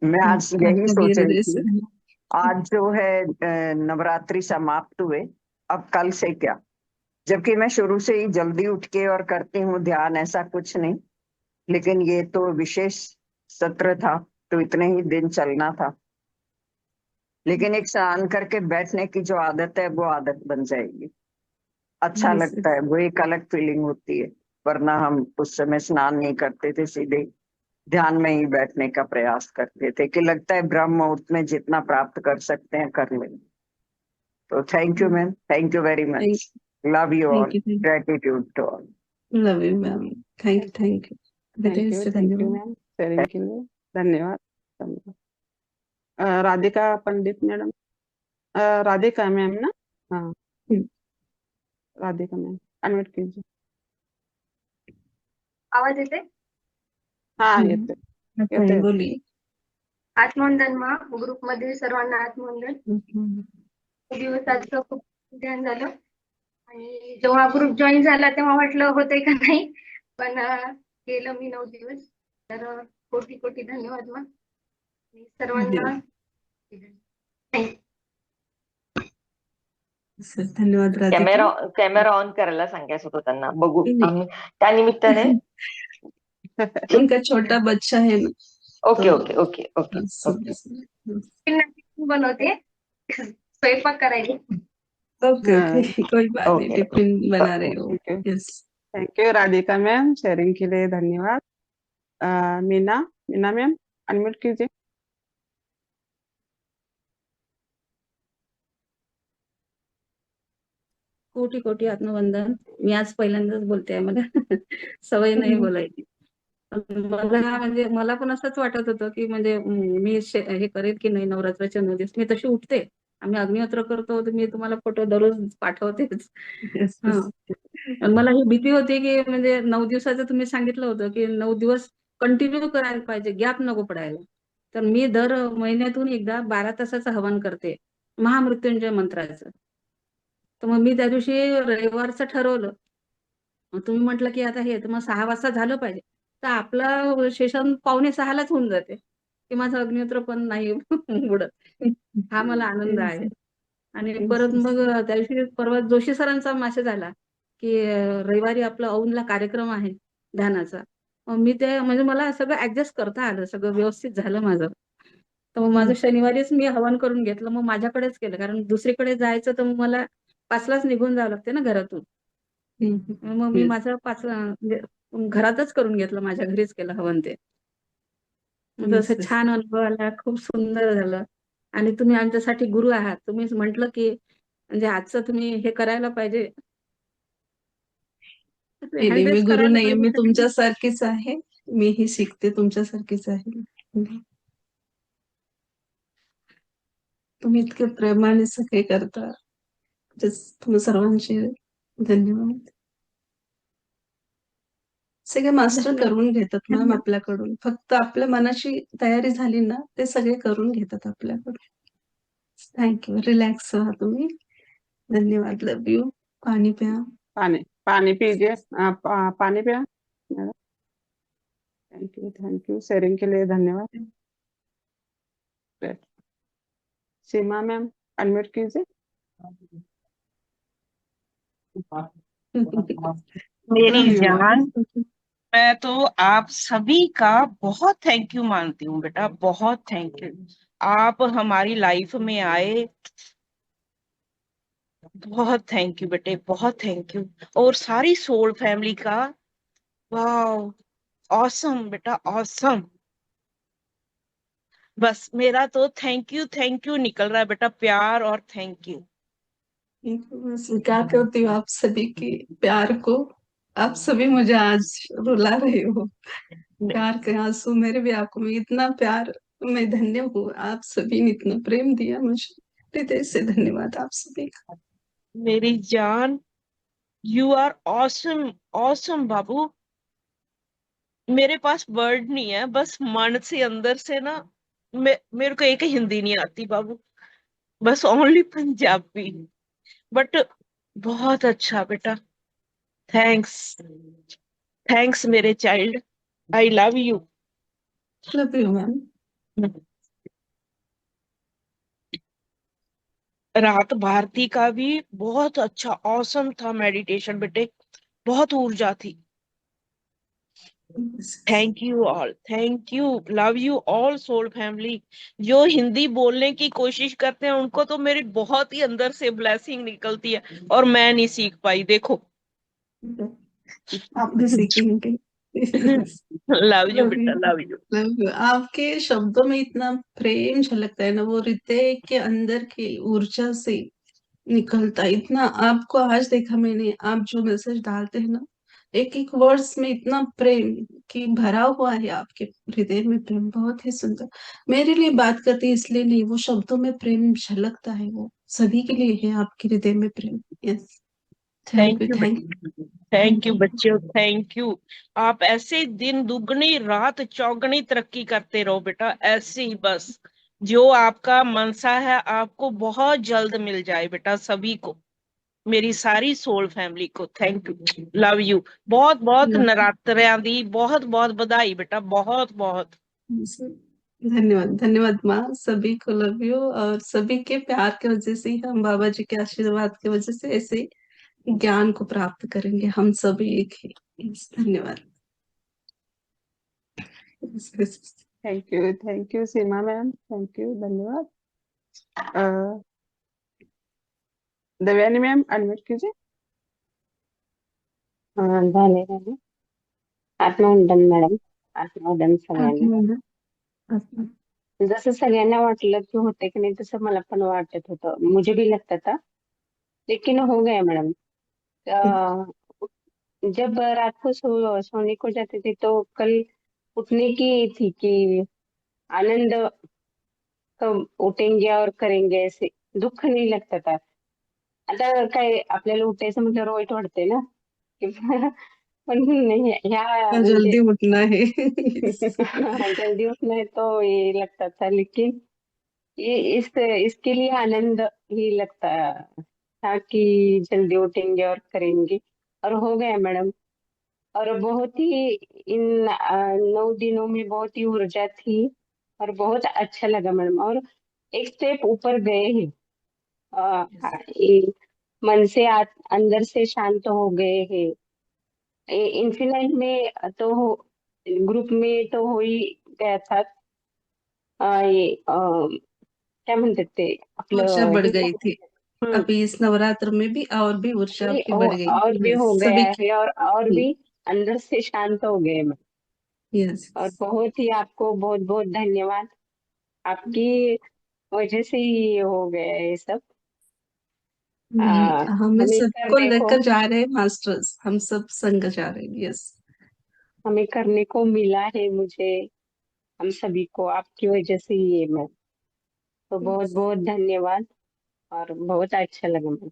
मैं आज यही आपका भी सोच रही हृदय से थी, धन्यवाद। आज जो है नवरात्रि समाप्त हुए, अब कल से क्या, जबकि मैं शुरू से ही जल्दी उठ के और करती हूँ ध्यान, ऐसा कुछ नहीं, लेकिन ये तो विशेष सत्र था, तो इतने ही दिन चलना था। लेकिन एक स्नान करके बैठने की जो आदत है, वो आदत बन जाएगी। अच्छा Yes, लगता है, वो एक अलग फीलिंग होती है। वरना हम उस समय स्नान नहीं करते थे, सीधे ध्यान में ही बैठने का प्रयास करते थे, कि लगता है ब्रह्म मुहूर्त में जितना प्राप्त कर सकते हैं कर लेंगे। तो thank you ma'am, thank you very thank much, love you all, thank you, gratitude to all. love you, ma'am. Thank you. हृदय से थैंक यू धन्यवाद। मैम शेयरिंग के लिए। धन्यवाद। धन्यवाद। राधिका पंडित मैडम, राधिका मैम ना? हाँ, हम्म, राधिका मैम अनम्यूट कीजिए। आवाज येते? हाँ येते आता येते आहे, येते. बोलिए। आत्मवंदन मग ग्रुप मधील सर्वांना आत्मवंदन. दिवसाचं खूप ध्यान झालं, आणि जेव्हा ग्रुप जॉईन झाला तेव्हा म्हटलं होतंय का नाही, पण केलं मी 9 दिवस. तर कोटी कोटी धन्यवाद मग सर्वांना. धन्यवाद राधिका. कॅमेरा ऑन करायला सांगायचं होतं त्यांना, बघू आम्ही त्या निमित्ताने. उनका छोटा बच्चा है ना. Okay okay okay okay okay बनवते स्वयंपाक करायला. ओके ओके, कोई बात नहीं, ओके टिफिन बना रहे हो. Thank you, yes, thank you Radhika ma'am sharing के लिए। धन्यवाद। मीना, मीना मैम अनम्यूट कीजिए। कोटी कोटी आत्मवंदन. मी आज पहिल्यांदाच बोलते आहे, मला सवय नाही बोलायची. मला म्हणजे मला पण असंच वाटत होतं की म्हणजे मी हे करेल की नाही नवरात्राच्या 9 दिवस. मी तशी उठते, आम्ही अग्निहोत्र करतो, तर मी तुम्हाला फोटो दररोज पाठवतेच. यस, हा, आणि मला ही भीती होती की म्हणजे 9 दिवसाचं तुम्ही सांगितलं होतं की 9 दिवस कंटिन्यू करायला पाहिजे, गॅप नको पडायला. तर मी दर महिन्यातून एकदा 12 तासाचं हवन करते महामृत्युंजय मंत्राचं. तर मग मी त्या दिवशी रविवारचं ठरवलं. मग तुम्ही म्हटलं की आता हे तर मग 6 वाजता झालं पाहिजे, तर आपलं सेशन 5:45लाच होऊन जाते, की माझं अग्निहोत्र पण नाही बुडत. हा मला आनंद आहे. आणि परत मग त्या दिवशी परवा जोशी सरांचा मेसेज आला की रविवारी आपला औंधला कार्यक्रम आहे ध्यानाचा. मग मी ते म्हणजे मला सगळं ऍडजस्ट करता आलं, सगळं व्यवस्थित झालं माझं. तर मग माझं शनिवारीच मी हवन करून घेतलं, मग माझ्याकडेच केलं, कारण दुसरीकडे जायचं तर मग मला 5लाच निघून जावं लागते ना घरातून. मग मी माझं 5 म्हणजे घरातच करून घेतलं, माझ्या घरीच केलं हवन ते. मग असं छान अनुभव आला, खूप सुंदर झालं. आणि तुम्ही आमच्यासाठी गुरु आहात. तुम्ही म्हटलं की म्हणजे आजचं तुम्ही हे करायला पाहिजे. नाही, मी हँडरेस गुरु करायला नाहीये, पाहिजे मी तरी. तुमच्यासारखीच आहे. मीही शिकते, तुमच्यासारखीच आहे. तुम्ही इतके प्रेमाने सगळे करता, तुम्ही सर्वांचे धन्यवाद. सगळे मास्टर करून घेतात मॅम आपल्याकडून, फक्त आपल्या मनाची तयारी झाली ना, ते सगळे करून घेतात आपल्याकडून. थँक्यू, रिलॅक्स व्हा तुम्ही. धन्यवाद, लव यू. पाणी प्या. पानी पानी पीजिए। पानी पिया। थैंक यू शेयरिंग के लिए। धन्यवाद। ग्रेट। सीमा मैम अनम्यूट कीजिए। मेरी लव यू जान, मैम। मैं तो आप सभी का बहुत थैंक यू मानती हूँ बेटा, बहुत थैंक यू। आप हमारी लाइफ में आए, बहुत थैंक यू बेटे, बहुत थैंक यू। और सारी सोल फैमिली का, वाह, ऑसम बेटा, ऑसम। बस मेरा तो थैंक यू निकल रहा है बेटा, प्यार और थैंक यू। मैं स्वीकार करती हूँ आप सभी के प्यार को। आप सभी मुझे आज रुला रहे हो। प्यार के आंसू मेरे भी आंखों में, इतना प्यार। मैं धन्य हूँ, आप सभी ने इतना प्रेम दिया मुझे। हृदय से धन्यवाद आप सभी का। मेरी जान, यू आर ऑसम, ऑसम बाबू। मेरे पास वर्ड नहीं है, बस मन से अंदर से ना, मेरे को एक हिंदी नहीं आती बाबू, बस ओनली पंजाबी। बट बहुत अच्छा बेटा, थैंक्स, थैंक्स मेरे child, I love you. Love you ma'am. रात भारती का भी बहुत अच्छा, ऑसम था मेडिटेशन बेटे, बहुत ऊर्जा थी। Thank you all, thank you, love you all soul family. जो हिंदी बोलने की कोशिश करते हैं उनको तो मेरी बहुत ही अंदर से ब्लेसिंग निकलती है, और मैं नहीं सीख पाई, देखो। आप भी सीखेंगे। लव यू लव बेटा, you. Love you. Love you. आपके शब्दों में इतना प्रेम झलकता है ना, वो हृदय के अंदर की ऊर्जा से निकलता है इतना। आपको आज देखा मैंने, आप जो मैसेज डालते हैं ना, एक एक वर्ड्स में इतना प्रेम की भरा हुआ है आपके हृदय में प्रेम, बहुत ही सुंदर। मेरे लिए बात करती इसलिए नहीं, वो शब्दों में प्रेम झलकता है, वो सभी के लिए है आपके हृदय में प्रेम। Yes, thank thank you, you thank बेटा, थैंक यू बच्चों, थैंक यू। आप ऐसे दिन दुगनी रात चौगनी तरक्की करते रहो बेटा, ऐसे ही बस। जो आपका मनसा है आपको बहुत जल्द मिल जाए बेटा, सभी को, मेरी सारी सोल फैमिली को थैंक यू, लव यू। बहुत बहुत यू। नरात्रियां दी, बहुत बहुत बधाई बेटा, बहुत बहुत। धन्यवाद, धन्यवाद माँ, सभी को लव यू। और सभी के प्यार की वजह से ही हम बाबा जी के आशीर्वाद की वजह से ऐसे ज्ञान को प्राप्त करेंगे, हम सभी एक ही। Yes, धन्यवाद। Thank you Seema ma'am, thank you, धन्यवाद। अ, देवयानी मैम अनम्यूट कीजिए। झाले झाले आत्मवंदन मॅडम, आत्मवंदन सगळ्यांना. आत्मवंदन, आत्मवंदन। जसं सगळ्यांना वाटलं की होते की नाही, तसं मला पण वाटत होतं, मुझे भी लगता था, लेकिन हो गया मैडम। जब रात को सोने को जाते थे तो कल उठने की थी कि आनंद कब उठेंगे और करेंगे, ऐसे दुःख नहीं लगता था। आता काय आपल्याला उठायचं म्हटल्यावर वाईट वाटते ना की पण नहीं, ह्या म्हणजे जल्दी उठना है। जल्दी उठना है तो ये लगता था, लेकिन ये इसके लिए आनंद ही लगता था कि जल्दी उठेंगे और करेंगे, और हो गया मैडम। और बहुत ही इन 9 दिनों में बहुत ही ऊर्जा थी, और बहुत अच्छा लगा मैडम, और एक स्टेप ऊपर गए हैं। मन से अंदर से शांत हो गए हैं। इन्फिनाइट में तो ग्रुप में तो हो ही गया था। ये क्या म्हणतात ते ऊर्जा आपलं बढ़ हे गई थी। हम्म, अभी इस नवरात्र में भी और भी ऊर्जा ये आपकी बढ़ गई। और भी हो गया सभी है, और की। भी अंदर से शांत हो गए मैं। यस। और बहुत ही आपको बहुत बहुत धन्यवाद, आपकी वजह से ही ये हो गया है ये सब। हमें हमें सबको करने को लेकर जा रहे हैं मास्टर्स, हम सब संग जा रहे हैं। यस। हमें करने को मिला है, मुझे, हम सभी को आपकी वजह से ही ये मैं, तो बहुत बहुत धन्यवाद, और बहुत अच्छा लगा मैम।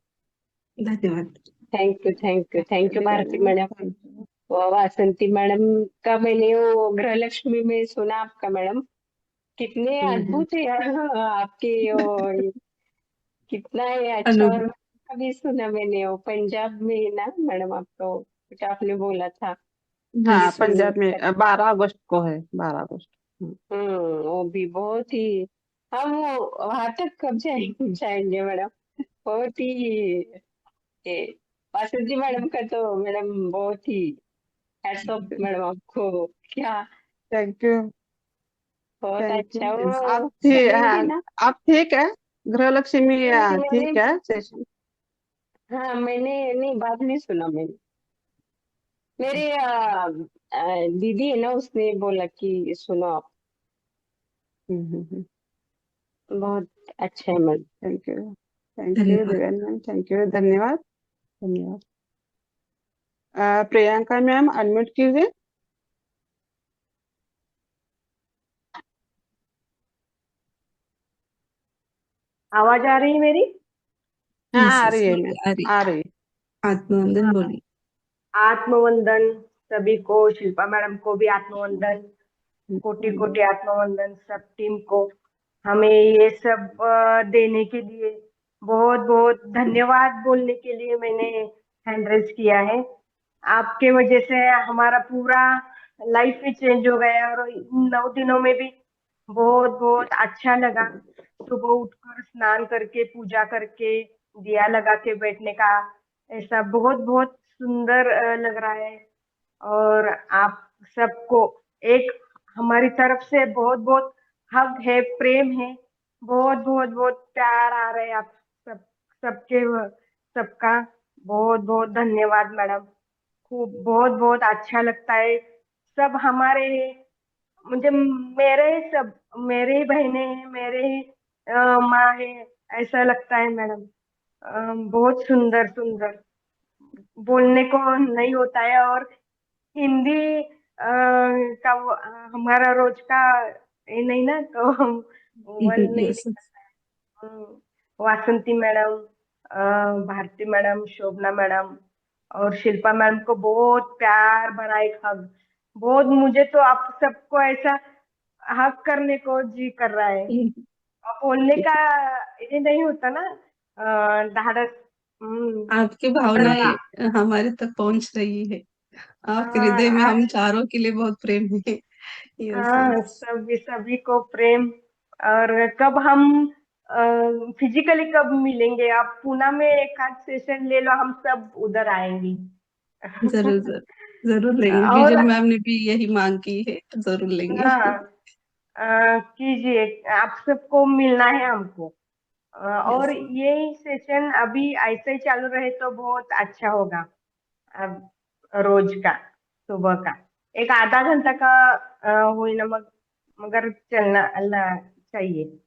धन्यवाद। Thank you, thank you, thank you Bharti madam. Thank you. Vasanti madam का मैंने वो गृहलक्ष्मी में सुना आपका मैडम, कितने अद्भुत है आपके वो, कितना है अच्छा। और कभी सुना मैंने वो पंजाब में ना मैडम, आपको कुछ आपने बोला था, ये हाँ, सुनने पंजाब में में 12 अगस्त को है, 12 अगस्त। वो भी बहुत ही, हम वहां तक कब जाएंगे मैडम, बहुत ही ये, वासुदेव मैडम का तो मैडम बहुत ही हैट्स ऑफ मैडम आपको। क्या थैंक यू। बहुत थैंक अच्छा यू। वो समझी हाँ, ना। आप ठीक है? गृहलक्ष्मी नहीं मैंने, ठीक है सेशन? हाँ मैंने नहीं, बात नहीं सुना मैंने। मेरे दीदी है ना, उसने बोला कि सुनो आप। बहुत अच्छा है madam. Thank you. Thank you धन्यवाद। दिव्या मैम, थैंक यू, धन्यवाद। धन्यवाद। प्रियंका मैम अनम्यूट कीजिए। आवाज आ रही है मेरी? हाँ, यस आ यस रही है मैम, बोलिए, आ रही। आ रही। आत्मवंदन हाँ, बोलिए। आत्मवंदन सभी को, शिल्पा मैडम को भी आत्मवंदन, कोटि कोटि आत्मवंदन सब टीम को। हमें ये सब देने के लिए बहुत बहुत धन्यवाद बोलने के लिए मैंने हैंड रेज किया है। आपके वजह से हमारा पूरा लाइफ ही चेंज हो गया, और इन 9 दिनों में भी बहुत बहुत अच्छा लगा। सुबह उठकर स्नान करके पूजा करके दिया लगा के बैठने का, ऐसा बहुत बहुत सुंदर लग रहा है। और आप सबको एक हमारी तरफ से बहुत बहुत हग है, प्रेम है, बहुत बहुत बहुत प्यार आ रहे हैं आप सब, सबके सबका बहुत बहुत धन्यवाद मैडम। खूब बहुत बहुत अच्छा लगता है। सब हमारे, मुझे मेरे ही सब, मेरे ही बहनें हैं, मेरे ही माँ है, ऐसा लगता है मैडम। बहुत सुंदर सुंदर बोलने को नहीं होता है। और हिंदी का हमारा रोज का ये नहीं ना, तो हम वन नहीं यस। निकल। वासंती मैडम, भारती मैडम, शोभना मैडम और शिल्पा मैडम को बहुत प्यार भरा एक हग। बहुत, मुझे तो आप सबको ऐसा हक करने को जी कर रहा है। और बोलने का ये नहीं होता ना, ढाढ़स। आपकी पर भावनाएं हमारे तक पहुंच रही है। आपके हृदय में आज, हम चारों के लिए बहुत प्रेम है। यस हाँ, यस। सभी सभी को प्रेम। और कब हम फिजिकली कब मिलेंगे? आप पुणे में एक आध सेशन ले लो, हम सब उधर आएंगे। जरूर जरूर, जरूर लेंगे। और बीजल मैम ने भी यही मांग की है, जरूर लेंगे। हाँ, कीजिए, आप सबको मिलना है हमको। और यस। यही सेशन अभी ऐसे ही चालू रहे तो बहुत अच्छा होगा। अब रोज का सुबह का एक आधा घंटा का हुई ना, मगर चलना अल्लाह चाहिए।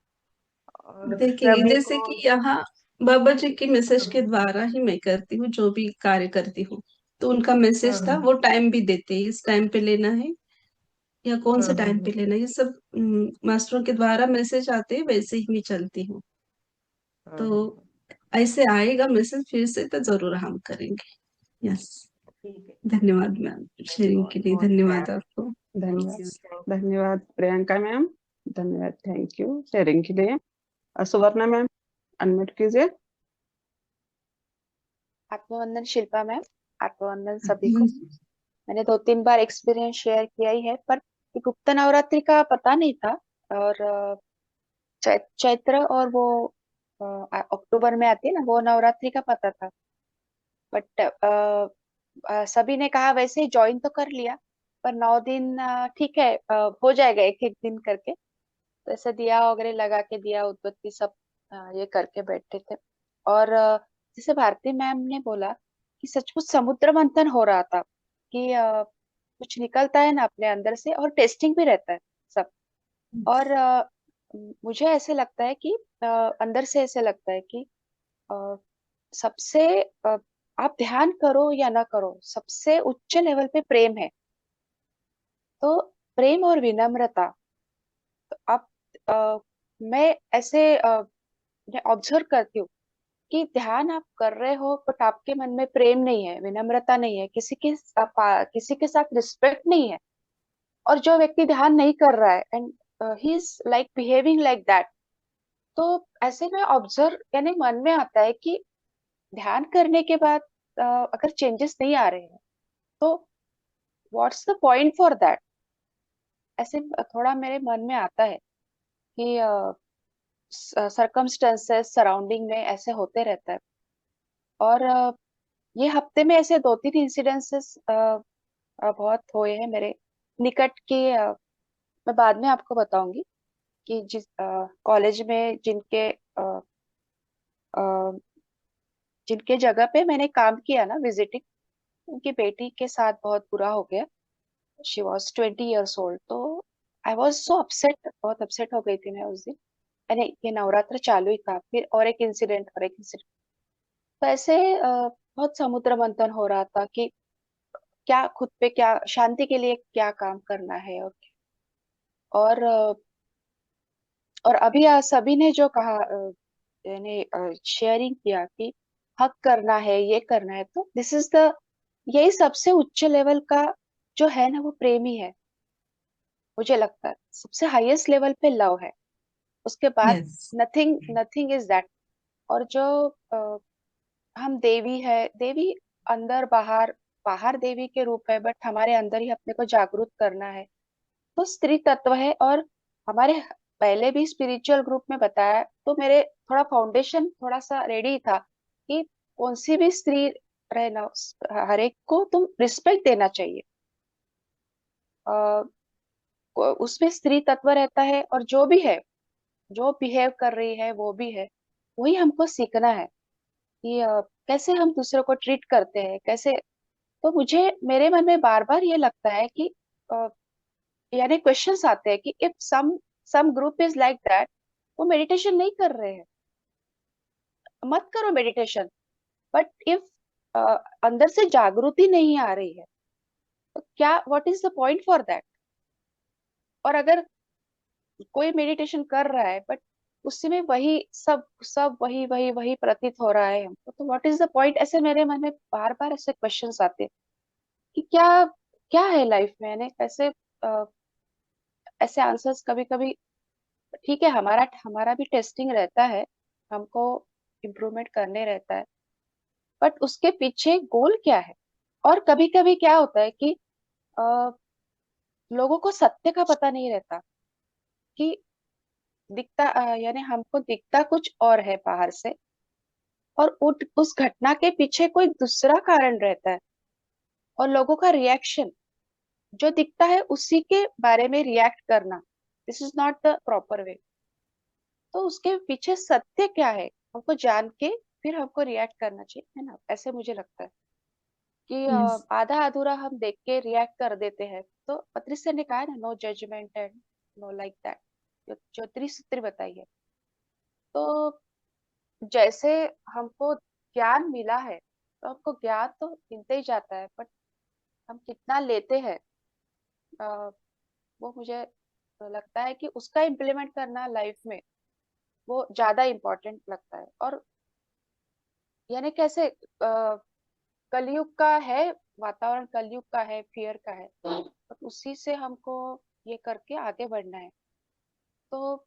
और देखिए सभी जैसे को कि यहाँ बाबा जी की मैसेज के द्वारा ही मैं करती हूँ जो भी कार्य करती हूँ। तो उनका मैसेज था, वो टाइम भी देते हैं, इस टाइम पे लेना है या कौन से टाइम पे लेना है, ये सब मास्टरों के द्वारा मैसेज आते हैं, वैसे ही मैं चलती हूँ। तो ऐसे आएगा मैसेज फिर से तो जरूर हम करेंगे। यस। ठीक है। धन्यवाद मैम, शेयरिंग बहुत के लिए बहुत धन्यवाद प्यार। आपको। थैंक धन्यवाद। यू, थैंक धन्यवाद प्रियंका मैम, धन्यवाद, थैंक यू शेयरिंग के लिए। सुवर्णा मैम अनम्यूट कीजिए। आत्मवंदन शिल्पा मैम, आत्मवंदन सभी को। मैंने 2-3 बार एक्सपीरियंस शेयर किया ही है, पर ये गुप्त नवरात्रि का पता नहीं था। और चैत्र और वो अक्टूबर में आती है ना, वो नवरात्रि का पता था। बट सभी ने कहा वैसे ही ज्वाइन तो कर लिया, पर 9 दिन ठीक है, हो जाएगा एक एक दिन करके। तो ऐसे दिया वगैरह लगा के, दिया उदबत्ती सब ये करके बैठे थे। और जैसे भारती मैम ने बोला कि सचमुच समुद्र मंथन हो रहा था, कि कुछ निकलता है ना अपने अंदर से, और टेस्टिंग भी रहता है सब। और मुझे ऐसे लगता है कि अंदर से ऐसे लगता है कि अ, सबसे आप ध्यान करो या ना करो, सबसे उच्च लेवल पे प्रेम है। तो प्रेम और विनम्रता, तो आप मैं ऐसे ऑब्जर्व करती हूँ कि ध्यान आप कर रहे हो बट आपके मन में प्रेम नहीं है, विनम्रता नहीं है, किसी के साथ रिस्पेक्ट नहीं है। और जो व्यक्ति ध्यान नहीं कर रहा है and he is like behaving like that, तो ऐसे में ऑब्जर्व, यानी मन में आता है कि ध्यान करने के बाद अगर चेंजेस नहीं आ रहे हैं तो what's the point for that. ऐसे थोड़ा मेरे मन में आता है कि सरकमस्टेंसेस सराउंडिंग में ऐसे होते रहता है। और ये हफ्ते में ऐसे 2-3 इंसिडेंसेस बहुत हुए हैं मेरे निकट के। मैं बाद में आपको बताऊंगी कि जिस कॉलेज में अ, जिनके जगह पे मैंने काम किया ना विजिटिंग, उनकी बेटी के साथ बहुत बुरा हो गया। She was 20 years old। तो आई वॉज सो अपसेट, बहुत अपसेट हो गई थी मैं उस दिन। मैंने ये नवरात्र चालू ही था, फिर और एक इंसिडेंट और एक इंसिडेंट। तो ऐसे बहुत समुद्र मंथन हो रहा था कि क्या खुद पे, क्या शांति के लिए क्या काम करना है। और और अभी सभी ने जो कहा, यानी शेयरिंग किया कि हक करना है, ये करना है, तो दिस इज द, यही सबसे उच्च लेवल का जो है ना, वो प्रेम ही है। मुझे लगता है सबसे हाईएस्ट लेवल पे लव है, उसके बाद yes. Nothing nothing is that. और जो हम देवी है, देवी अंदर बाहर, बाहर देवी के रूप है, बट हमारे अंदर ही अपने को जागरूक करना है। तो स्त्री तत्व है। और हमारे पहले भी स्पिरिचुअल ग्रुप में बताया, तो मेरे थोड़ा फाउंडेशन थोड़ा सा रेडी था कि कौन सी भी स्त्री रहना, हर एक को तुम रिस्पेक्ट देना चाहिए। उसमें स्त्री तत्व रहता है, और जो भी है, जो बिहेव कर रही है वो भी है। वही हमको सीखना है कि कैसे हम दूसरों को ट्रीट करते हैं, कैसे। तो मुझे मेरे मन में बार बार ये लगता है कि यानी क्वेश्चंस आते हैं कि if some group is like that, वो मेडिटेशन नहीं कर रहे हैं, मत करो मेडिटेशन। बट इफ अंदर से जागृति नहीं आ रही है, तो क्या, what is the point for that. और अगर कोई मेडिटेशन कर रहा है बट उसी में वही सब सब वही वही वही प्रतीत हो रहा है हमको, तो व्हाट इज द पॉइंट। ऐसे मेरे मन में बार बार ऐसे क्वेश्चंस आते हैं कि क्या क्या है लाइफ में, यानी ऐसे ऐसे आंसर्स कभी कभी। ठीक है, हमारा हमारा भी टेस्टिंग रहता है, हमको इम्प्रूवमेंट करने रहता है, बट उसके पीछे गोल क्या है। और कभी कभी क्या होता है कि अ, लोगों को सत्य का पता नहीं रहता कि दिखता, यानी हमको दिखता कुछ और है बाहर से, और उस घटना के पीछे कोई दूसरा कारण रहता है। और लोगों का रिएक्शन जो दिखता है उसी के बारे में रिएक्ट करना, this is not the proper way. तो उसके पीछे सत्य क्या है, हमको जान के फिर हमको रिएक्ट करना चाहिए, है ना। ऐसे मुझे लगता है कि यस। आधा अधूरा हम देख के रिएक्ट कर देते हैं। तो पत्रिसा ने कहा है ना, no judgement and no like that, जो त्रिसूत्री बताई है। तो जैसे हमको ज्ञान मिला है, तो हमको ज्ञान तो मिलते ही जाता है, बट हम कितना लेते हैं, अ, वो मुझे लगता है कि उसका इम्प्लीमेंट करना लाइफ में वो ज्यादा इम्पोर्टेंट लगता है। और यानी कैसे कलयुग का है, वातावरण कलयुग का है, फियर का है, तो उसी से हमको ये करके आगे बढ़ना है। तो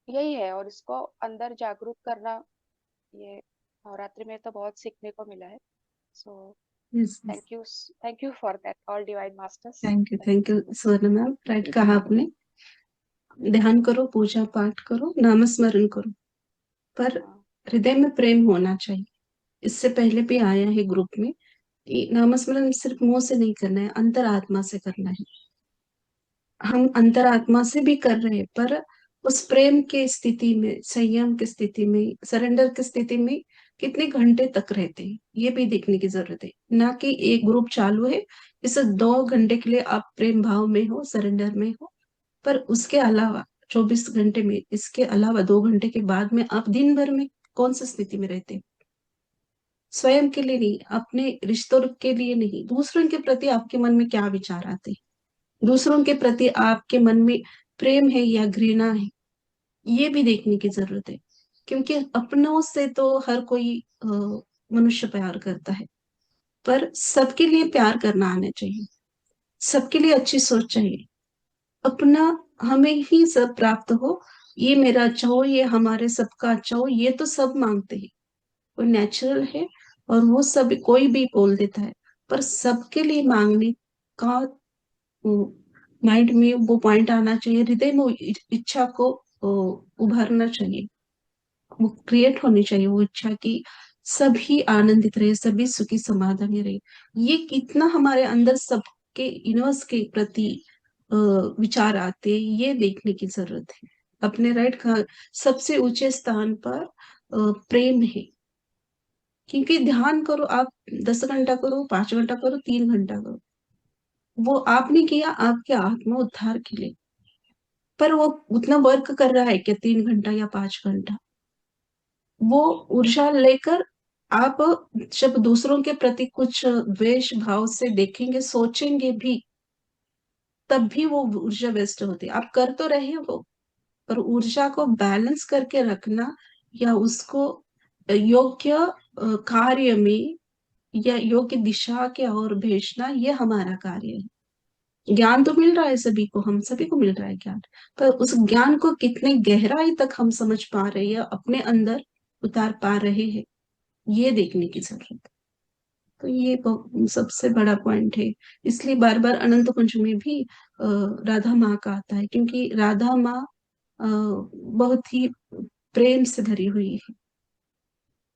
यही है, और इसको अंदर जागरूक करना, ये नवरात्रि में तो बहुत सीखने को मिला है। So yes. Thank you for that all divine masters. Thank you स्वर्ण मैम, राइट कहा आपने। ध्यान करो, पूजा पाठ करो, नामस्मरण करो, पर हृदय में प्रेम होना चाहिए। इससे पहले भी आया है ग्रुप में कि नामस्मरण सिर्फ मुंह से नहीं करना है, अंतरात्मा से करना है। हम अंतरात्मा से भी कर रहे हैं, पर उस प्रेम के स्थिति में, संयम की स्थिति में, सरेंडर की स्थिति में कितने घंटे तक रहते हैं, ये भी देखने की जरूरत है। ना कि एक ग्रुप चालू है, इसे 2 घंटे के लिए आप प्रेम भाव में हो, सरेंडर में हो, पर उसके अलावा 24 घंटे में, इसके अलावा 2 घंटे के बाद में आप दिन भर में कौन सी स्थिति में रहते हैं। स्वयं के लिए नहीं, अपने रिश्तों के लिए नहीं, दूसरों के प्रति आपके मन में क्या विचार आते हैं, दूसरों के प्रति आपके मन में प्रेम है या घृणा है, ये भी देखने की जरूरत है। क्योंकि अपनों से तो हर कोई मनुष्य प्यार करता है, पर सबके लिए प्यार करना आना चाहिए, सबके लिए अच्छी सोच चाहिए। अपना हमें ही सब प्राप्त हो, ये मेरा अच्छा हो, ये हमारे सबका अच्छा हो, ये तो सब मांगते हैं, वो नेचुरल है। और वो सब कोई भी बोल देता है, पर सबके लिए मांगने का माइंड में वो पॉइंट आना चाहिए, हृदय में वो इच्छा को उभरना चाहिए, वो क्रिएट होनी चाहिए वो इच्छा की सभी आनंदित रहे, सभी सुखी समाधानी रहे। ये कितना हमारे अंदर सबके यूनिवर्स के प्रति विचार आते हैं, ये देखने की जरूरत है। अपने राइट का सबसे ऊंचे स्थान पर प्रेम है। क्योंकि ध्यान करो आप 10 घंटा करो, 5 घंटा करो, 3 घंटा करो, वो आपने किया आपके आत्मा उद्धार के लिए, पर वो उतना वर्क कर रहा है क्या 3 घंटा या 5 घंटा? वो ऊर्जा लेकर आप जब दूसरों के प्रति कुछ द्वेष भाव से देखेंगे, सोचेंगे भी, तब भी वो ऊर्जा वेस्ट होती है। आप कर तो रहे हो वो, पर ऊर्जा को बैलेंस करके रखना या उसको योग्य कार्य में या योग्य दिशा के ओर भेजना, ये हमारा कार्य है। ज्ञान तो मिल रहा है सभी को, हम सभी को मिल रहा है ज्ञान, पर उस ज्ञान को कितने गहराई तक हम समझ पा रहे हैं, अपने अंदर उतार पा रहे हैं, ये देखने की जरूरत है। तो ये सबसे बड़ा पॉइंट है। इसलिए बार बार अनंत पंचमी भी राधा माँ का आता है, क्योंकि राधा माँ बहुत ही प्रेम से भरी हुई है,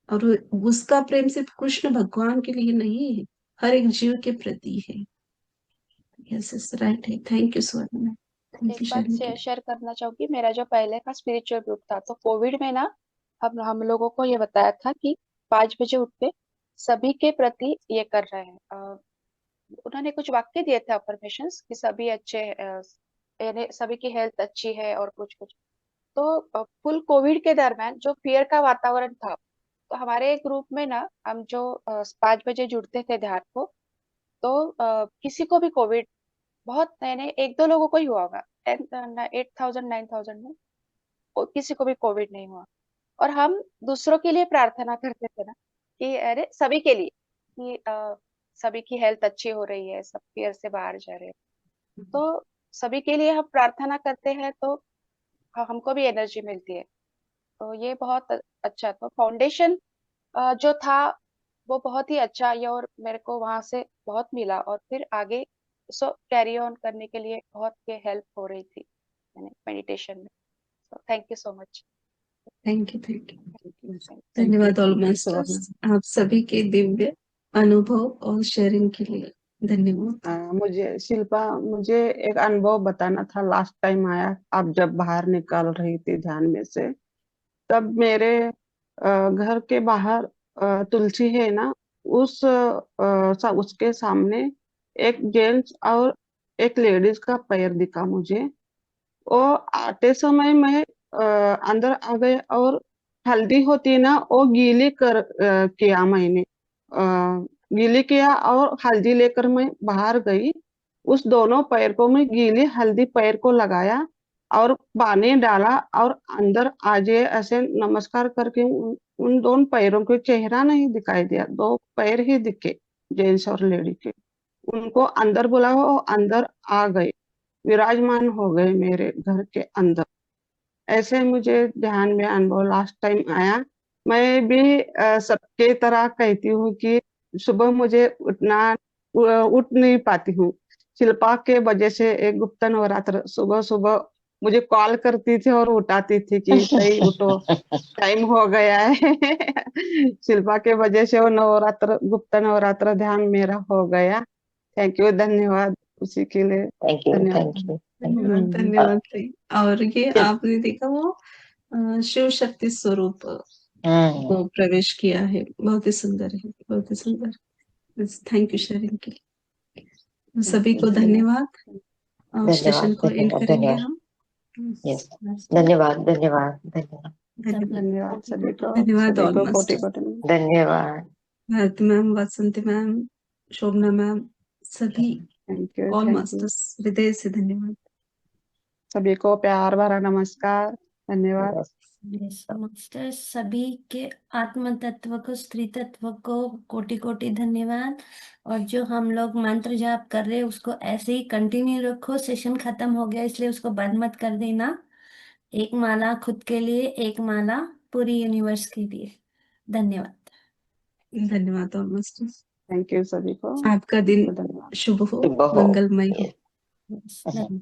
और उसका प्रेम सिर्फ कृष्ण भगवान के लिए नहीं है, हर एक जीव के प्रति है। यस राइट है। थैंक यू स्वर्ण, थैंक एक यू बात शेयरिंग के लिए। शेयर करना चाहूंगी। मेरा जो पहले का स्पिरिचुअल ग्रुप था, तो कोविड में ना हम लोगों को ये बताया था कि 5 बजे उठ के सभी के प्रति ये कर रहे हैं। उन्होंने कुछ वाक्य दिए थे अफर्मेशंस कि सभी अच्छे यानी सभी की हेल्थ अच्छी है और कुछ कुछ। तो फुल कोविड के दरमियान जो फियर का वातावरण था, तो हमारे ग्रुप में ना हम जो 5 बजे जुड़ते थे ध्यान को, तो किसी को भी कोविड, बहुत नए नए 1-2 लोगों को ही हुआ होगा, 8,000 9,000 में किसी को भी कोविड नहीं हुआ। और हम दूसरों के लिए प्रार्थना करते थे ना कि अरे सभी के लिए कि सभी की हेल्थ अच्छी हो रही है, सब फियर से बाहर जा रहे हैं, तो सभी के लिए हम प्रार्थना करते हैं, तो हमको भी एनर्जी मिलती है। तो ये बहुत अच्छा। तो फाउंडेशन जो था वो बहुत ही अच्छा है, और मेरे को वहां से बहुत मिला, और फिर आगे सो कैरी ऑन करने के लिए बहुत ये हेल्प हो रही थी मेडिटेशन में। So thank you so much. Thank you, धन्यवाद ऑल मास्टर्स, आप सभी के दिव्य अनुभव और शेयरिंग के लिए धन्यवाद। मुझे शिल्पा, मुझे एक अनुभव बताना था। लास्ट टाइम आया, आप जब बाहर निकल रही थी ध्यान में से, तब मेरे घर के बाहर तुलसी है ना, उसके सामने एक जेंट्स और एक लेडीज का पैर दिखा मुझे। वो आते समय मैं अंदर आ गए, और हल्दी होती है ना, वो गीली किया मैंने, गीली किया और हल्दी लेकर मैं बाहर गई। उस दोनों पैर को मैं गीली हल्दी पैर को लगाया और पानी डाला, और अंदर आज ऐसे नमस्कार करके उन दोनों पैरों को चेहरा नहीं दिखाई दिया, दो पैर ही दिखे, जेंट्स और लेडी के। उनको अंदर बुलाया, वो अंदर आ गए, विराजमान हो गए मेरे घर के अंदर। ऐसे मुझे ध्यान में अनुभव लास्ट टाइम आया। मैं भी सबके तरह कहती हूँ कि सुबह मुझे उठ नहीं पाती हूँ। शिल्पा के वजह से एक गुप्त नवरात्र सुबह सुबह मुझे कॉल करती थी और उठाती थी कि सही उठो, टाइम हो गया है। शिल्पा के वजह से वो नवरात्र, गुप्त नवरात्र ध्यान मेरा हो गया। थैंक यू, धन्यवाद उसी के लिए। थैंक यू, धन्यवाद। Thank you. धन्यवाद, धन्यवाद भाई। और ये आपने देखा वो शिव शक्ति स्वरूप को प्रवेश किया है, बहुत ही सुंदर है, बहुत ही सुंदर। थैंक यू शेयरिंग के लिए। सभी को धन्यवाद, और सेशन को एंड करेंगे हम। यस, धन्यवाद धन्यवाद धन्यवाद धन्यवाद सभी को, धन्यवाद ऑल कोटि मास्टर्स, कोटि धन्यवाद। भारती मैम, वासंती मैम, शोभना मैम, सभी thank you, all thank you masters, हृदय से धन्यवाद। सभी को प्यार भरा नमस्कार, धन्यवाद। मास्टर सभी के आत्म तत्व को, स्त्री तत्व को कोटि कोटि धन्यवाद। और जो हम लोग मंत्र जाप कर रहे हैं उसको ऐसे ही कंटिन्यू रखो। सेशन खत्म हो गया इसलिए उसको बंद मत कर देना। एक माला खुद के लिए, एक माला पूरी यूनिवर्स के लिए। धन्यवाद, धन्यवाद ऑल मास्टर्स। थैंक यू सभी को, आपका दिन धन्यवाद। शुभ हो, शुभ हो। मंगलमय हो। धन्यवाद।